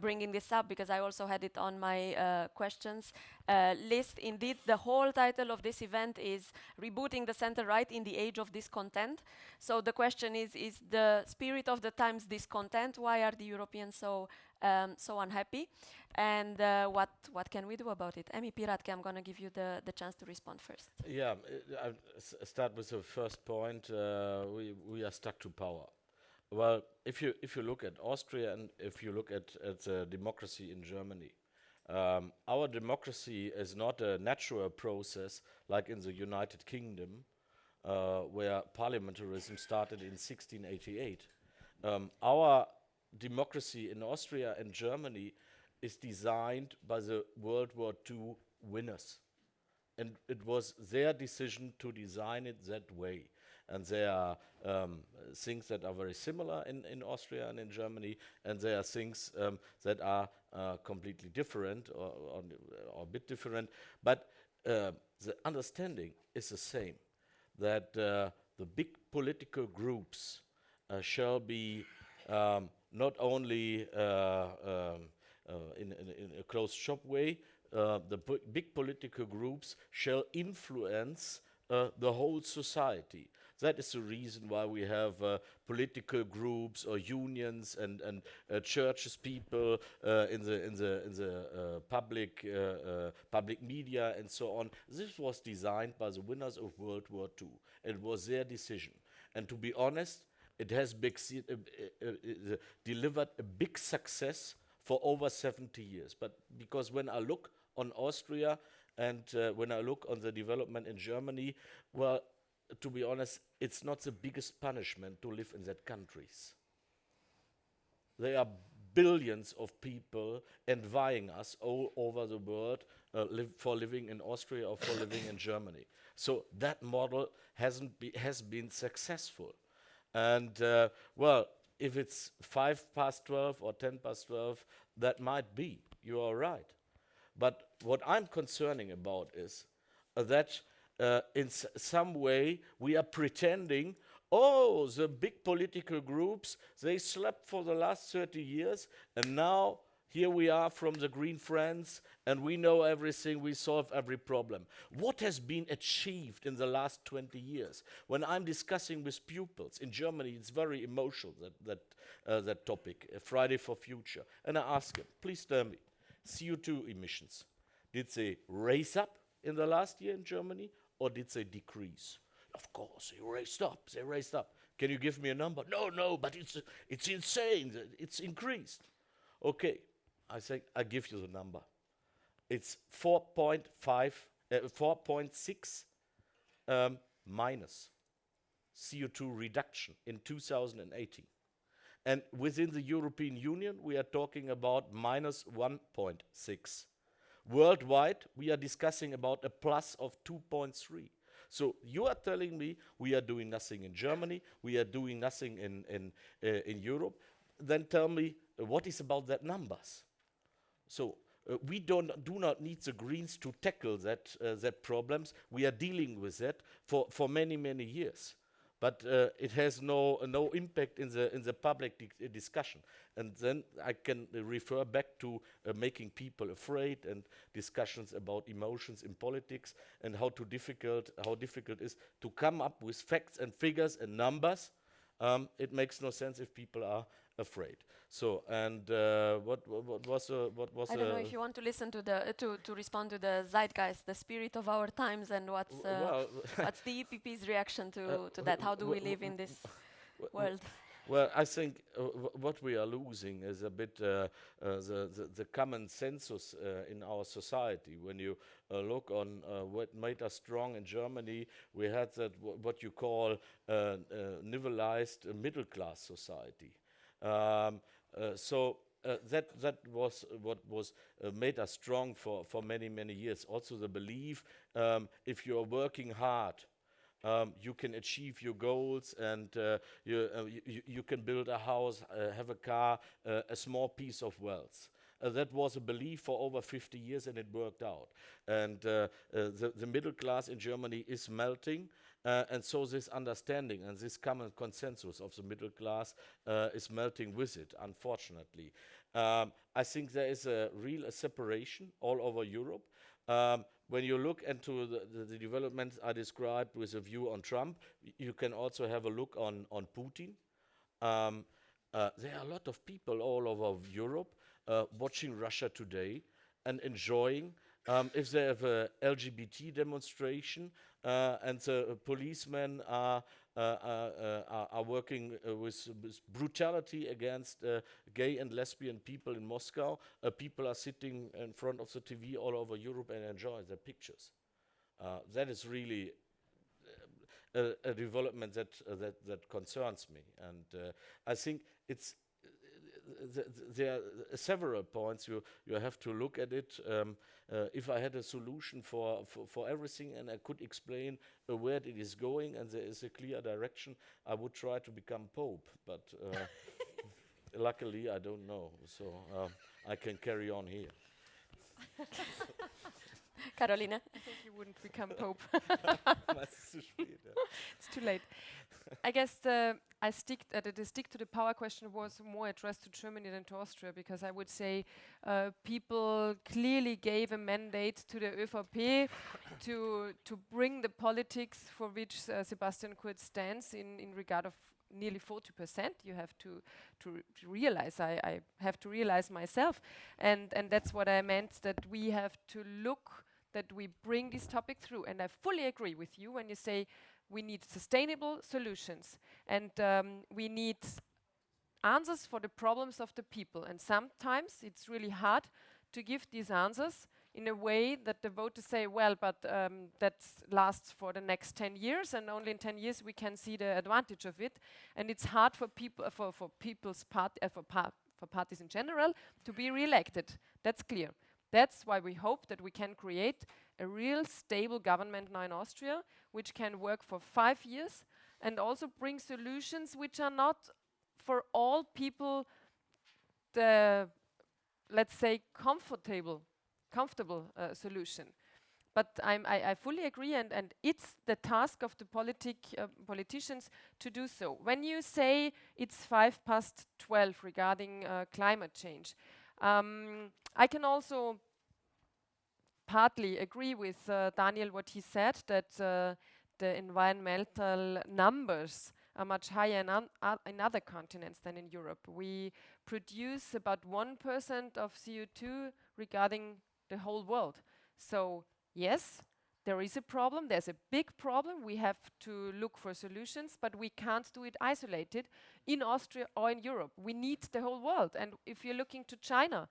bringing this up, because I also had it on my questions list. Indeed, the whole title of this event is Rebooting the Center-Right in the Age of Discontent. So the question is the spirit of the times discontent? Why are the Europeans so unhappy? And what can we do about it? MEP Radke, I'm going to give you the chance to respond first. Yeah, I'll start with the first point. We are stuck to power. Well, if you look at Austria and if you look at democracy in Germany, our democracy is not a natural process like in the United Kingdom, where parliamentarism started in 1688. Our democracy in Austria and Germany is designed by the World War II winners. And it was their decision to design it that way. And there are things that are very similar in Austria and in Germany, and there are things that are completely different or a bit different. But the understanding is the same, that the big political groups shall be not only in a closed shop way, the big political groups shall influence the whole society. That is the reason why we have political groups or unions and churches people in the public media and so on. This was designed by the winners of World War II. It was their decision. And to be honest, it has delivered a big success for over 70 years. But because when I look on Austria and when I look on the development in Germany, well, to be honest, it's not the biggest punishment to live in that countries. There are billions of people envying us all over the world for living in Austria or for living in Germany. So that model has been successful. And well, if it's 12 or 12, that might be. You are right. But what I'm concerning about is that in some way we are pretending, oh, the big political groups, they slept for the last 30 years, and now here we are from the Green Friends, and we know everything, we solve every problem. What has been achieved in the last 20 years? When I'm discussing with pupils, in Germany it's very emotional, that topic, Friday for Future. And I ask them, please tell me, CO2 emissions, did they raise up in the last year in Germany, or did they decrease? Of course, they raised up. Can you give me a number? No, but it's insane, it's increased. Okay, I think I give you the number. It's 4.6 minus CO2 reduction in 2018. And within the European Union, we are talking about minus 1.6. Worldwide, we are discussing about a plus of 2.3. So you are telling me we are doing nothing in Germany, we are doing nothing in Europe. Then tell me what is about that numbers. So we do not need the Greens to tackle that problems. We are dealing with that for many years. But it has no impact in the public discussion. And then I can refer back to making people afraid and discussions about emotions in politics and how difficult it is to come up with facts and figures and numbers. It makes no sense if people are afraid. So, and what was I don't know if you want to listen to to respond to the Zeitgeist, the spirit of our times, and what's the EPP's reaction to that? How do we live in this world? Well, I think what we are losing is a bit the common census in our society. When you look on what made us strong in Germany, we had that what you call nivelized middle class society. That was what was made us strong for many years. Also the belief, if you are working hard, you can achieve your goals, and you can build a house, have a car, a small piece of wealth. That was a belief for over 50 years, and it worked out. And the middle class in Germany is melting, and so this understanding and this common consensus of the middle class is melting with it, unfortunately. I think there is a real separation all over Europe. When you look into the developments I described with a view on Trump, you can also have a look on Putin. There are a lot of people all over Europe watching Russia today and enjoying. If they have a LGBT demonstration and the policemen are working with brutality against gay and lesbian people in Moscow, people are sitting in front of the TV all over Europe and enjoy their pictures. That is really a development that concerns me, and I think it's. There are several points you have to look at it. If I had a solution for everything and I could explain where it is going and there is a clear direction, I would try to become Pope. But luckily, I don't know, so I can carry on here. Karoline? I think you wouldn't become Pope. It's too late. I guess the stick to the power question was more addressed to Germany than to Austria, because I would say people clearly gave a mandate to the ÖVP to bring the politics for which Sebastian Kurz stands in regard of nearly 40%. You have to realize, I have to realize myself, and that's what I meant, that we have to look that we bring this topic through. And I fully agree with you when you say we need sustainable solutions, and we need answers for the problems of the people. And sometimes it's really hard to give these answers in a way that the voters say, well, but that lasts for the next 10 years, and only in 10 years we can see the advantage of it. And it's hard for people, for parties in general, to be re-elected. That's clear. That's why we hope that we can create a real stable government now in Austria, which can work for 5 years and also bring solutions which are not for all people the, let's say, comfortable solution. But I fully agree, and it's the task of the politicians to do so. When you say it's 12:05 regarding climate change, I can also partly agree with Daniel what he said, that the environmental numbers are much higher in other continents than in Europe. We produce about 1% of CO2 regarding the whole world. So yes, there is a problem, there's a big problem, we have to look for solutions, but we can't do it isolated in Austria or in Europe. We need the whole world. And if you're looking to China,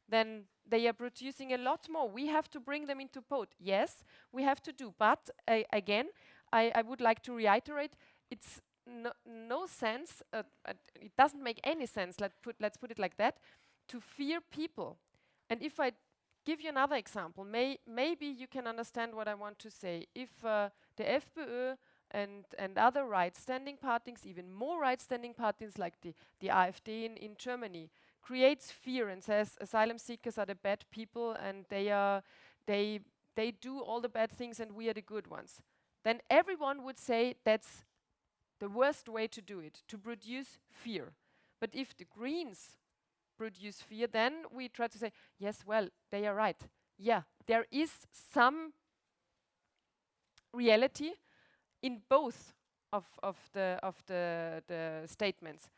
then they are producing a lot more. We have to bring them into boat. Yes, we have to do, but again, I would like to reiterate, it's no sense, it doesn't make any sense, let's put it like that, to fear people. And if I give you another example, maybe you can understand what I want to say. If the FPÖ and other right-standing parties, even more right-standing parties like the AfD in Germany, creates fear and says asylum seekers are the bad people and they do all the bad things and we are the good ones, then everyone would say that's the worst way to do it, to produce fear. But if the Greens produce fear, then we try to say, yes, well, they are right. Yeah, there is some reality in both of the statements.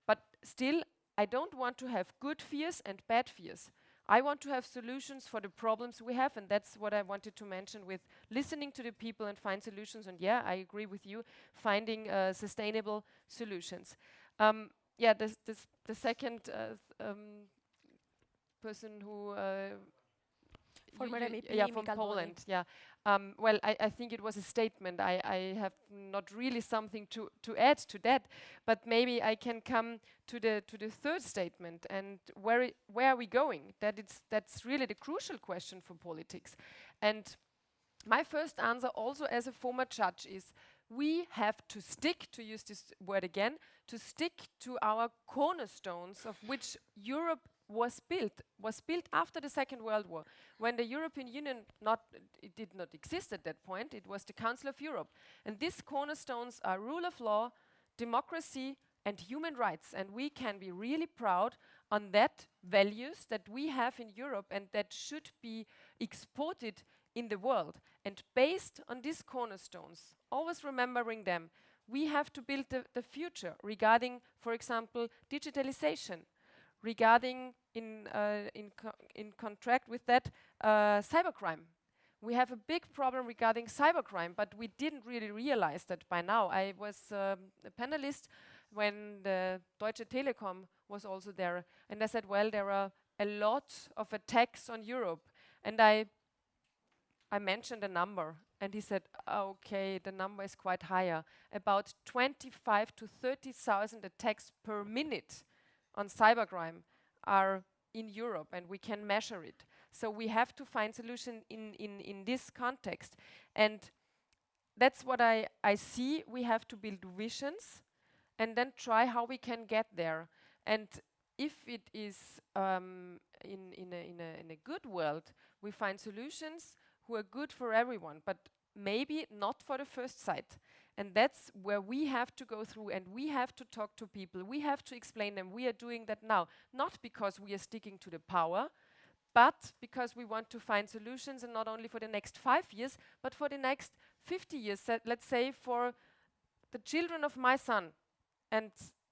But still, I don't want to have good fears and bad fears. I want to have solutions for the problems we have, and that's what I wanted to mention with listening to the people and find solutions. And yeah, I agree with you, finding sustainable solutions. Yeah, the second person who Former MEP, yeah, from Michael Poland. Boni. Yeah. Well, I think it was a statement. I have not really something to add to that, but maybe I can come to the third statement and where are we going? That's really the crucial question for politics. And my first answer, also as a former judge, is we have to stick, to use this word again, to stick to our cornerstones of which Europe was built after the Second World War, when the European Union it did not exist at that point. It was the Council of Europe, and these cornerstones are rule of law, democracy, and human rights. And we can be really proud on that values that we have in Europe and that should be exported in the world. And based on these cornerstones, always remembering them, we have to build the future regarding, for example, digitalization, regarding in contract with that cybercrime. We have a big problem regarding cybercrime, but we didn't really realize that by now. I was a panelist when the Deutsche Telekom was also there, and I said, well, there are a lot of attacks on Europe, and I mentioned a number, and he said, okay, the number is quite higher, about 25 to 30,000 attacks per minute on cybercrime are in Europe, and we can measure it. So we have to find solution in this context. And that's what I see. We have to build visions and then try how we can get there. And if it is in a good world, we find solutions who are good for everyone, but maybe not for the first sight. And that's where we have to go through, and we have to talk to people. We have to explain them. We are doing that now, not because we are sticking to the power, but because we want to find solutions, and not only for the next 5 years, but for the next 50 years. Let's say for the children of my son, and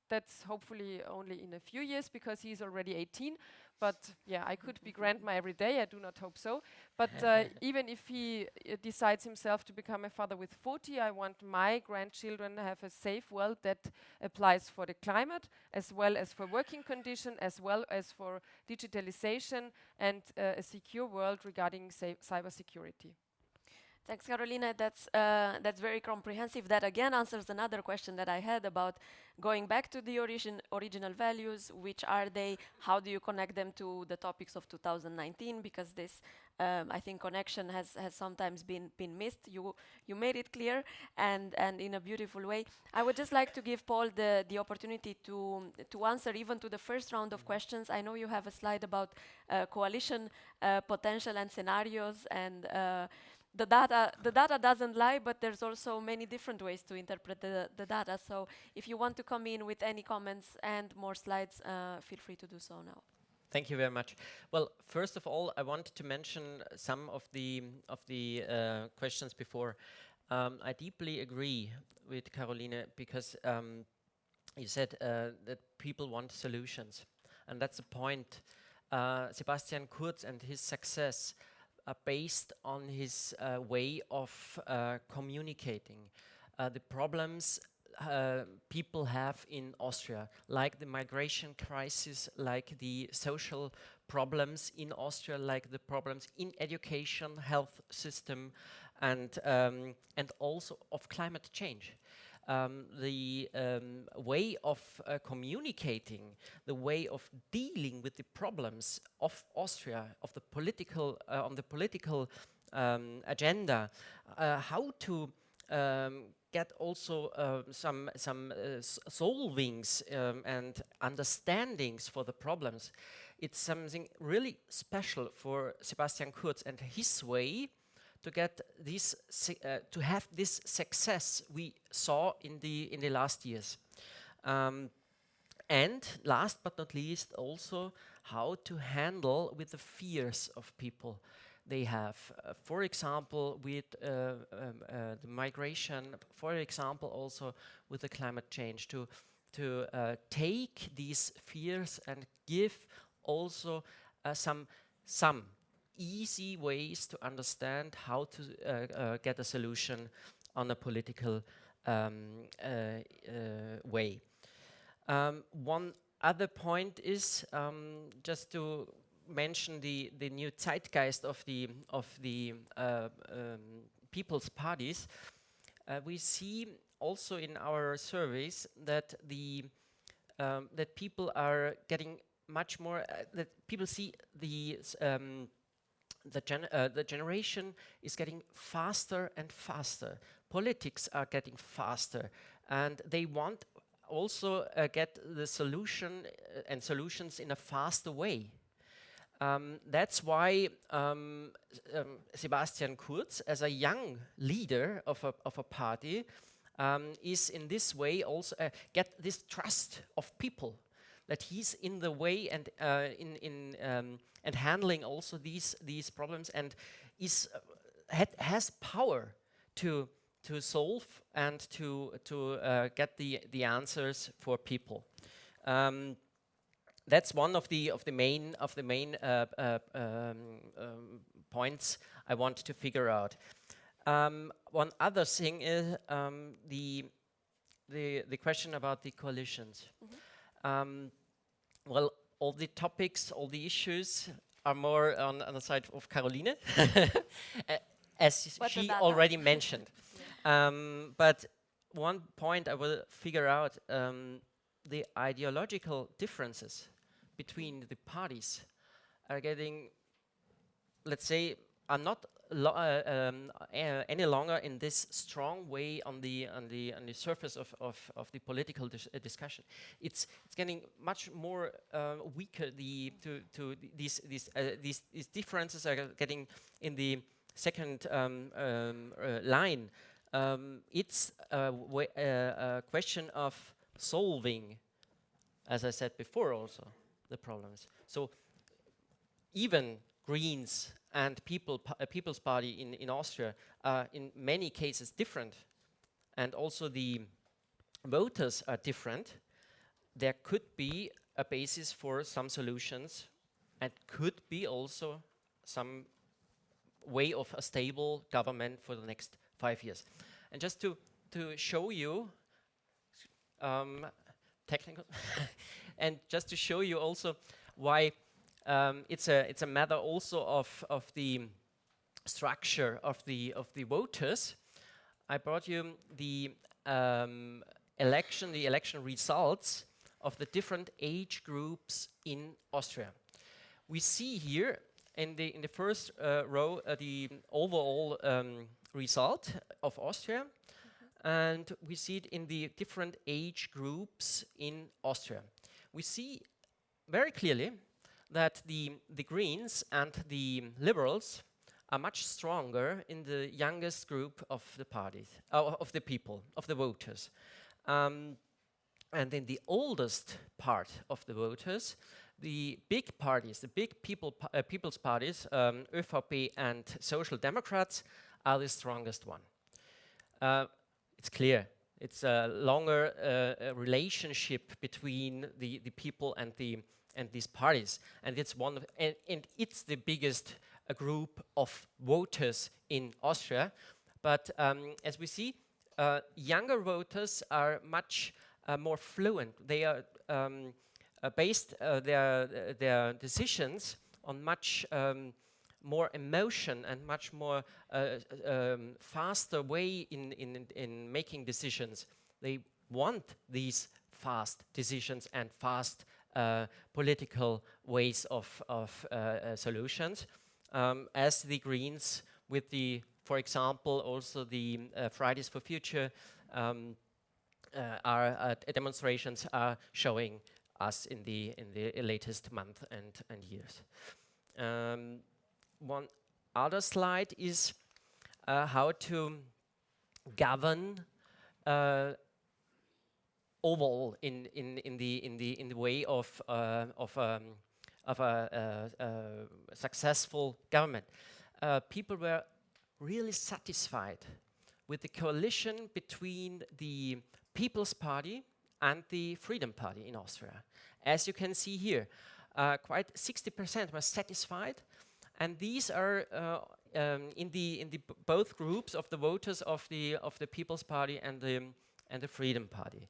that's hopefully only in a few years because he's already 18. but yeah, I could be grandma every day. I do not hope so. But even if he decides himself to become a father with 40, I want my grandchildren to have a safe world that applies for the climate, as well as for working condition, as well as for digitalization and a secure world regarding cybersecurity. Thanks, Karoline. That's very comprehensive. That again answers another question that I had about going back to the original values. Which are they? How do you connect them to the topics of 2019? Because this, I think, connection has sometimes been missed. You made it clear and in a beautiful way. I would just like to give Paul the opportunity to answer even to the first round of questions. I know you have a slide about coalition potential and scenarios and. The data doesn't lie, but there's also many different ways to interpret the data. So if you want to come in with any comments and more slides, feel free to do so now. Thank you very much. Well, first of all, I wanted to mention some of the questions before. I deeply agree with Karoline because you said that people want solutions, and that's the point. Sebastian Kurz and his success are based on his way of communicating the problems people have in Austria, like the migration crisis, like the social problems in Austria, like the problems in education, health system, and also of climate change. The way of communicating, the way of dealing with the problems of Austria, of the political, on the political agenda, how to get also some solvings and understandings for the problems. It's something really special for Sebastian Kurz and his way to get this, to have this success we saw in the last years, and last but not least, also how to handle with the fears of people they have. For example, with the migration. For example, also with the climate change. To take these fears and give also some easy ways to understand how to get a solution on a political way. One other point is just to mention the new Zeitgeist of the people's parties. We see also in our surveys that that people are getting much more. That people see the generation is getting faster and faster. Politics are getting faster, and they want also get the solution and solutions in a faster way. That's why Sebastian Kurz, as a young leader of a party, is in this way also get this trust of people, that he's in the way and and handling also these problems, and is has power to solve and to get the answers for people. That's one of the main points I want to figure out. One other thing is the question about the coalitions. Well, all the topics, all the issues are more on the side of Karoline, as she already mentioned. But one point I will figure out, the ideological differences between the parties are getting, let's say, are not any longer in this strong way on the surface of the political discussion. It's getting much more weaker. These differences are getting in the second line. It's a question of solving, as I said before, also the problems. So even Greens and People's Party in Austria are in many cases different, and also the voters are different. There could be a basis for some solutions and could be also some way of a stable government for the next 5 years. And just to show you technical and just to show you also why it's a matter also of the structure of the voters. I brought you the election results of the different age groups in Austria. We see here in the first row the overall result of Austria, and we see it in the different age groups in Austria. We see very clearly that the Greens and the Liberals are much stronger in the youngest group of the parties, of the people, of the voters. And in the oldest part of the voters, the big parties, the big people's parties, ÖVP and Social Democrats, are the strongest one. It's clear. It's a longer relationship between the people and these parties, and it's and it's the biggest group of voters in Austria. But as we see, younger voters are much more fluent. They are based their decisions on much more emotion and much more faster way in making decisions. They want these fast decisions and fast political ways of solutions, as the Greens with the, for example, also the Fridays for Future demonstrations are showing us in the latest month and years. One other slide is how to govern overall in the way of a successful government. People were really satisfied with the coalition between the People's Party and the Freedom Party in Austria. As you can see here, quite 60% were satisfied, and these are in the both groups of the voters of the People's Party and the Freedom Party.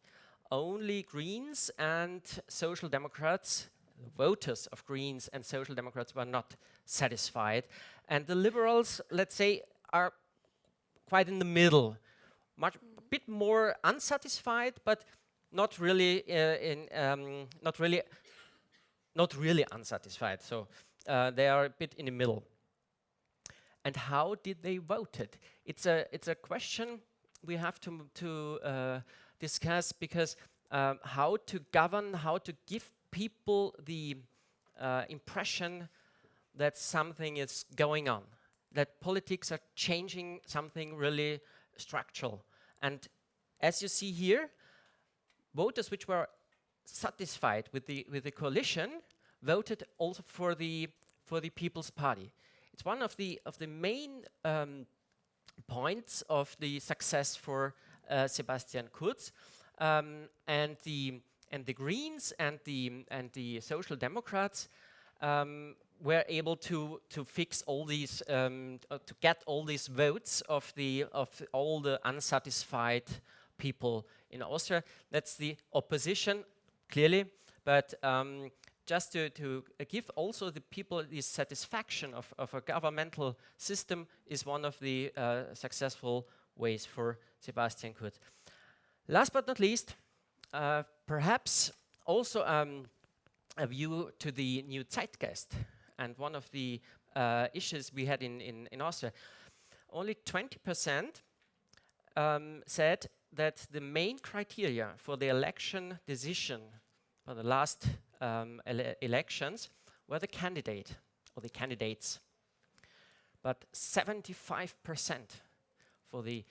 Only Greens and Social Democrats, the voters of Greens and Social Democrats, were not satisfied, and the Liberals, let's say, are quite in the middle, a bit more unsatisfied, but not really not really unsatisfied. So they are a bit in the middle. And how did they vote it? It's a question we have to discuss, because how to govern, how to give people the impression that something is going on, that politics are changing something really structural. And as you see here, voters which were satisfied with the coalition voted also for the People's Party. It's one of the main points of the success for Sebastian Kurz, and the Greens and the Social Democrats were able to fix all these to get all these votes of all the unsatisfied people in Austria. That's the opposition, clearly, but just to give also the people this satisfaction of a governmental system is one of the successful ways for Sebastian Kurz. Last but not least, perhaps also a view to the new Zeitgeist, and one of the issues we had in Austria. Only 20% said that the main criteria for the election decision for the last elections were the candidate or the candidates. But 75% for the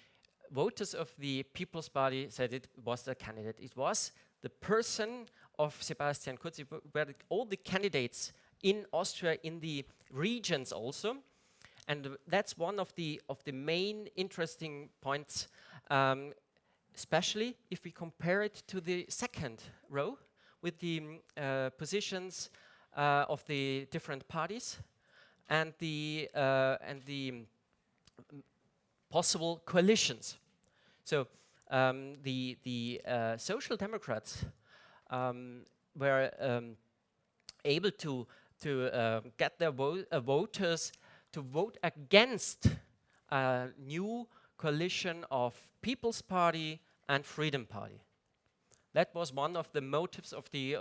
voters of the People's Party said it was the candidate. It was the person of Sebastian Kurz, were all the candidates in Austria, in the regions also. And that's one of the main interesting points, especially if we compare it to the second row with the positions of the different parties and the possible coalitions. So the Social Democrats were able to get their voters to vote against a new coalition of People's Party and Freedom Party. That was one of the motives of the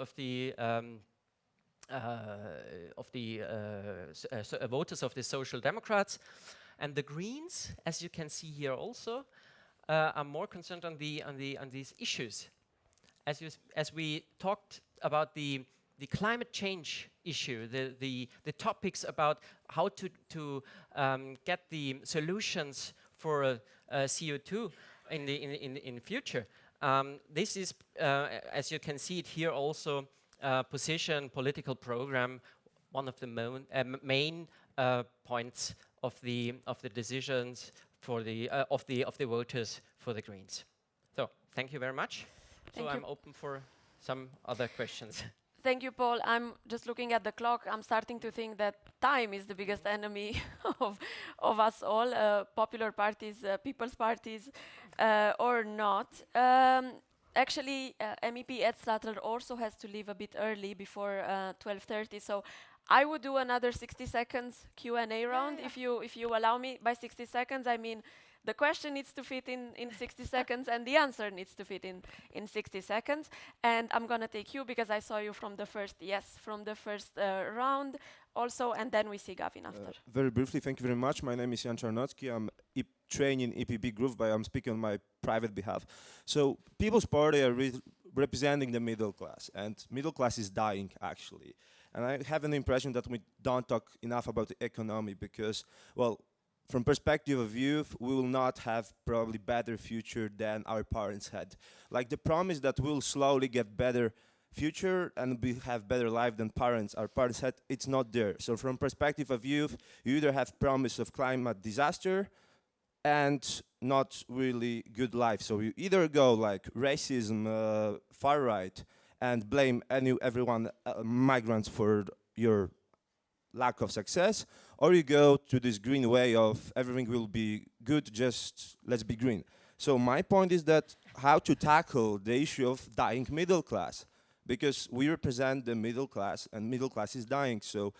voters of the Social Democrats. And the Greens, as you can see here also, are more concerned on these issues. As we talked about the climate change issue, the topics about how to get the solutions for CO2 in the future. This is, as you can see it here also, position, political program, one of the main points of the decisions for the of the voters for the Greens. So thank you very much. So I'm open for some other questions. Thank you, Paul. I'm just looking at the clock. I'm starting to think that time is the biggest enemy of us all, popular parties, people's parties, or not. Actually, MEP Edstadler also has to leave a bit early before 12:30, so I would do another 60 seconds Q&A round, if you allow me. By 60 seconds, I mean the question needs to fit in 60 seconds and the answer needs to fit in 60 seconds. And I'm going to take you because I saw you from the first round also, and then we see Gavin after. Very briefly, thank you very much. My name is Jan Czarnocki. I'm training EPP group, but I'm speaking on my private behalf. So People's Party are representing the middle class, and middle class is dying, actually. And I have an impression that we don't talk enough about the economy because, well, from perspective of youth, we will not have probably better future than our parents had. Like the promise that we'll slowly get better future and we have better life than our parents had, it's not there. So from perspective of youth, you either have promise of climate disaster and not really good life. So you either go like racism, far right, and blame everyone, migrants, for your lack of success, or you go to this green way of everything will be good, just let's be green. So my point is that how to tackle the issue of dying middle class, because we represent the middle class and middle class is dying. So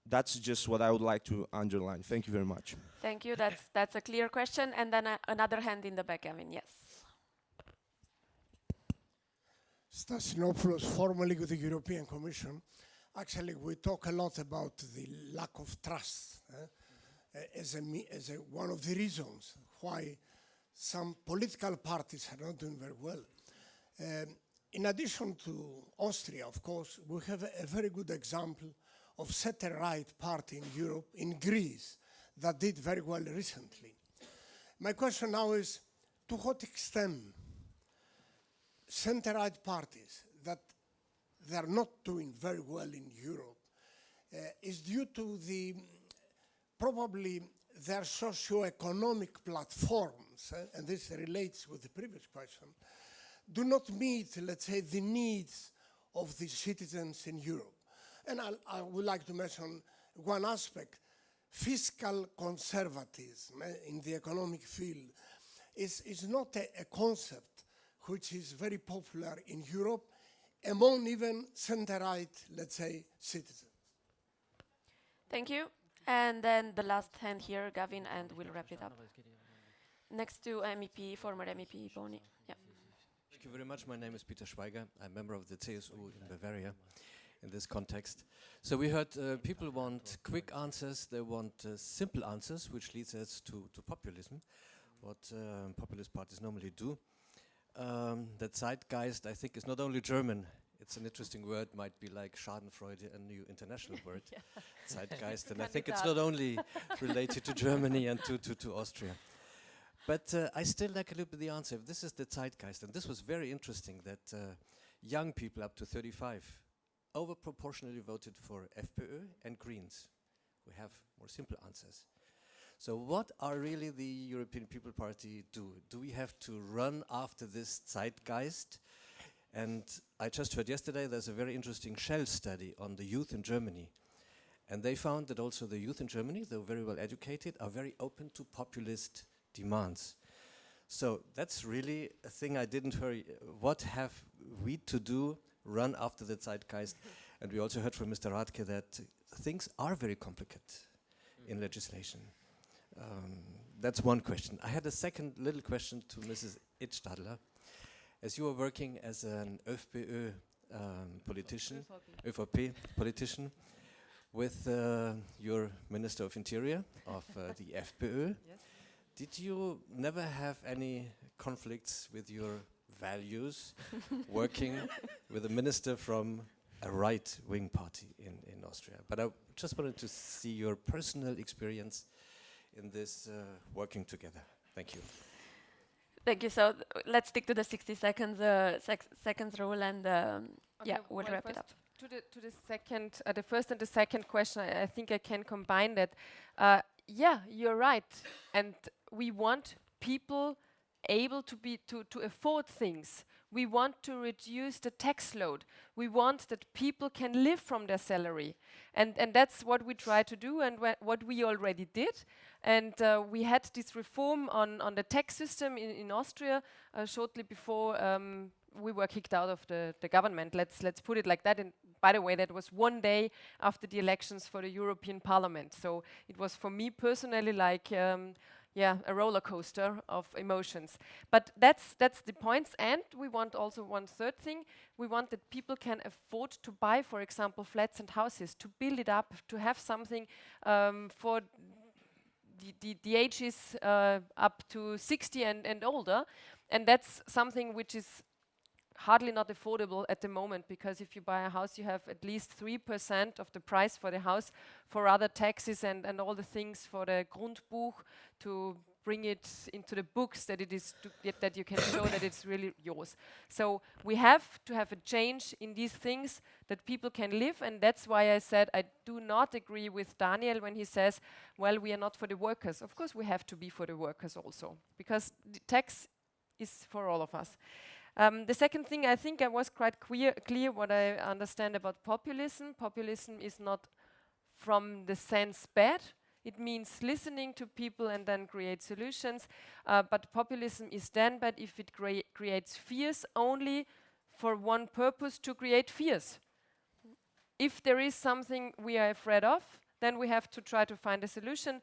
that's just what I would like to underline. Thank you very much. Thank you. That's a clear question. And then another hand in the back, Gavin. Yes. Stasinopoulos, formally with the European Commission. Actually, we talk a lot about the lack of trust as one of the reasons why some political parties are not doing very well. In addition to Austria, of course, we have a very good example of center-right party in Europe, in Greece, that did very well recently. My question now is, to what extent center-right parties that they are not doing very well in Europe is due to probably their socio-economic platforms, and this relates with the previous question, do not meet, let's say, the needs of the citizens in Europe. And I would like to mention one aspect. Fiscal conservatism in the economic field is not a concept which is very popular in Europe among even center-right, let's say, citizens. Thank you. And then the last hand here, Gavin, and we'll wrap it up. Next to MEP, former MEP Boni. Yeah. Thank you very much. My name is Peter Schweiger. I'm a member of the CSU in Bavaria in this context. So we heard people want quick answers, they want simple answers, which leads us to populism, what populist parties normally do. The Zeitgeist, I think, is not only German. It's an interesting word, might be like Schadenfreude, a new international word, Zeitgeist. And I think it's not only related to Germany and to Austria. But I still like a little bit the answer. If this is the Zeitgeist, and this was very interesting that young people up to 35 over-proportionally voted for FPÖ and Greens. We have more simple answers. So what are really the European People Party do? Do we have to run after this Zeitgeist? And I just heard yesterday there's a very interesting Shell study on the youth in Germany. And they found that also the youth in Germany, though very well educated, are very open to populist demands. So that's really a thing I didn't hear. What have we to do, run after the Zeitgeist? And we also heard from Mr. Radke that things are very complicated in legislation. That's one question. I had a second little question to Mrs. Edstadler. As you are working as an ÖVP politician, ÖVP politician, with your Minister of Interior of the FPÖ, Yes. did you never have any conflicts with your values working with a minister from a right-wing party in Austria? But I just wanted to see your personal experience in this working together. Thank you. Thank you. So let's stick to the 60 seconds seconds rule, and yeah, we'll wrap it up. To the second, the first and the second question, I think I can combine that. Yeah, you're right, and we want people able to afford things. We want to reduce the tax load. We want that people can live from their salary, and that's what we try to do, and what we already did. And we had this reform on the tax system in Austria shortly before we were kicked out of the government. Let's put it like that. And by the way, that was one day after the elections for the European Parliament. So it was for me personally like a roller coaster of emotions. But that's the points. And we want also one third thing. We want that people can afford to buy, for example, flats and houses, to build it up, to have something for the ages up to 60 and older. And that's something which is hardly not affordable at the moment, because if you buy a house, you have at least 3% of the price for the house for other taxes and all the things for the Grundbuch to bring it into the books, that it is that you can show that it's really yours. So we have to have a change in these things that people can live, and that's why I said I do not agree with Daniel when he says, well, we are not for the workers. Of course we have to be for the workers also, because the tax is for all of us. The second thing, I think I was quite clear what I understand about populism. Populism is not from the sense bad. It means listening to people and then create solutions. But populism is then bad if it creates fears only for one purpose, to create fears. If there is something we are afraid of, then we have to try to find a solution.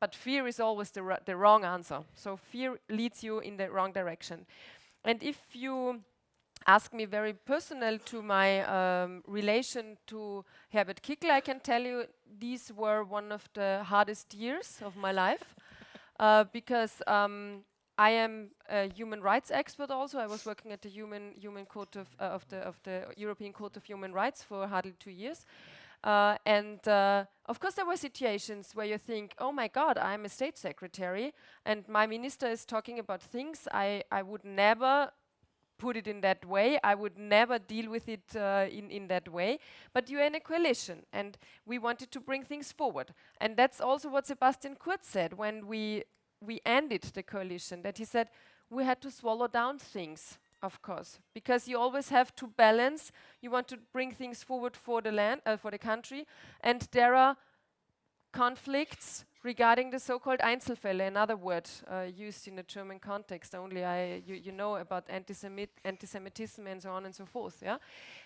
But fear is always the wrong answer. So fear leads you in the wrong direction. And if you ask me very personal to my relation to Herbert Kickl, I can tell you these were one of the hardest years of my life, because I am a human rights expert also. I was working at the human court of the European Court of Human Rights for hardly 2 years. Of course there were situations where you think, oh my God, I'm a state secretary and my minister is talking about things I would never put it in that way. I would never deal with it in that way. But you're in a coalition and we wanted to bring things forward. And that's also what Sebastian Kurz said when we ended the coalition, that he said we had to swallow down things. Of course, because you always have to balance. You want to bring things forward for the land, for the country, and there are conflicts regarding the so-called Einzelfälle, another word used in the German context. Only you know about anti-Semitism and so on and so forth. Yeah,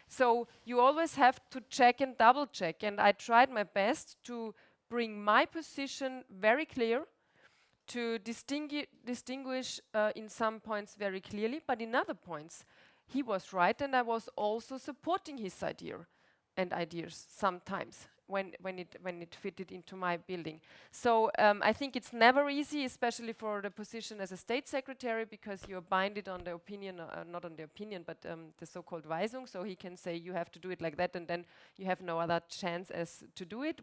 so you always have to check and double check. And I tried my best to bring my position very clear, to distinguish in some points very clearly, but in other points he was right, and I was also supporting his idea and ideas sometimes when it fitted into my building. So I think it's never easy, especially for the position as a state secretary, because you're binded on the opinion, not on the opinion, but the so-called Weisung. So he can say you have to do it like that, and then you have no other chance as to do it,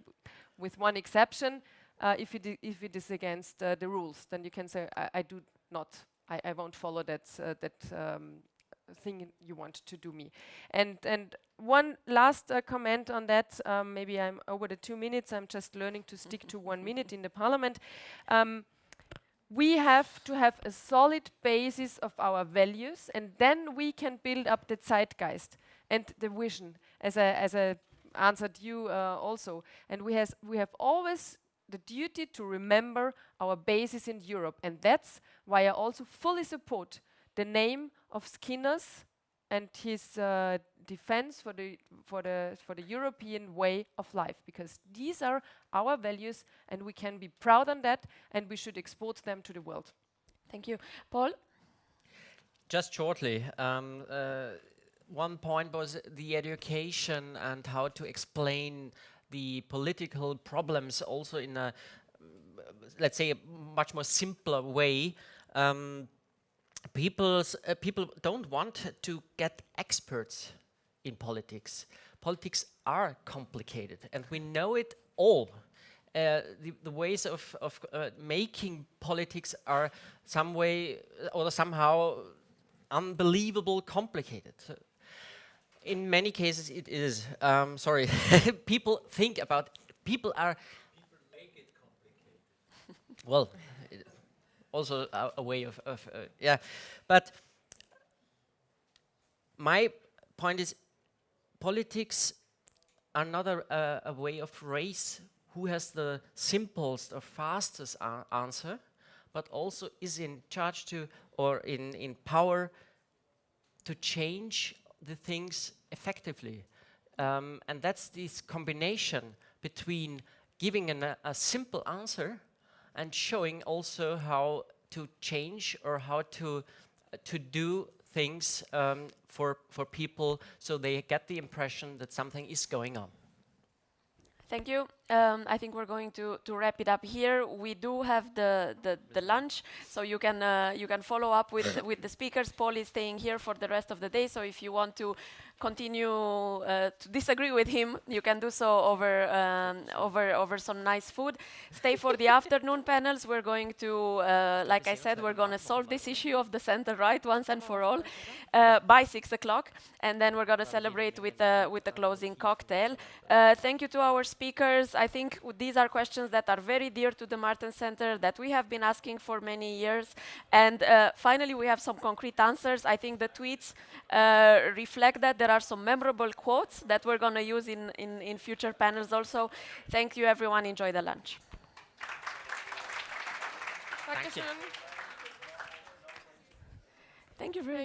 with one exception. If it is against the rules, then you can say I won't follow that thing you want to do me. And one last comment on that. Maybe I'm over the 2 minutes. I'm just learning to stick to 1 minute in the parliament. we have to have a solid basis of our values, and then we can build up the Zeitgeist and the vision, as I answered you also. And we have always the duty to remember our basis in Europe, and that's why I also fully support the name of Skinner's and his defense for the European way of life, because these are our values, and we can be proud on that, and we should export them to the world. Thank you. Paul? Just shortly, one point was the education and how to explain the political problems also in a, let's say, a much more simpler way. People don't want to get experts in politics. Politics are complicated, and we know it all. The ways of making politics are some way or somehow unbelievable complicated. So in many cases it is. Sorry, people think about, people make it complicated. Well, also a way of yeah, but my point is, politics are not a way of race who has the simplest or fastest answer, but also is in charge to, or in power to change the things effectively. And that's this combination between giving a simple answer and showing also how to change or how to do things for people, so they get the impression that something is going on. Thank you. I think we're going to wrap it up here. We do have the lunch, so you can follow up with the speakers. Paul is staying here for the rest of the day, so if you want to continue to disagree with him, you can do so over some nice food. Stay for the afternoon panels. We're going to, like I said, we're going to solve this issue of the center right once and for all by 6 o'clock, and then we're going to celebrate with a closing cocktail. Thank you to our speakers. I think these are questions that are very dear to the Martens Center, that we have been asking for many years, and finally we have some concrete answers. I think the tweets reflect that. There are some memorable quotes that we're going to use in future panels also. Thank you, everyone. Enjoy the lunch. Thank you. Thank you very much.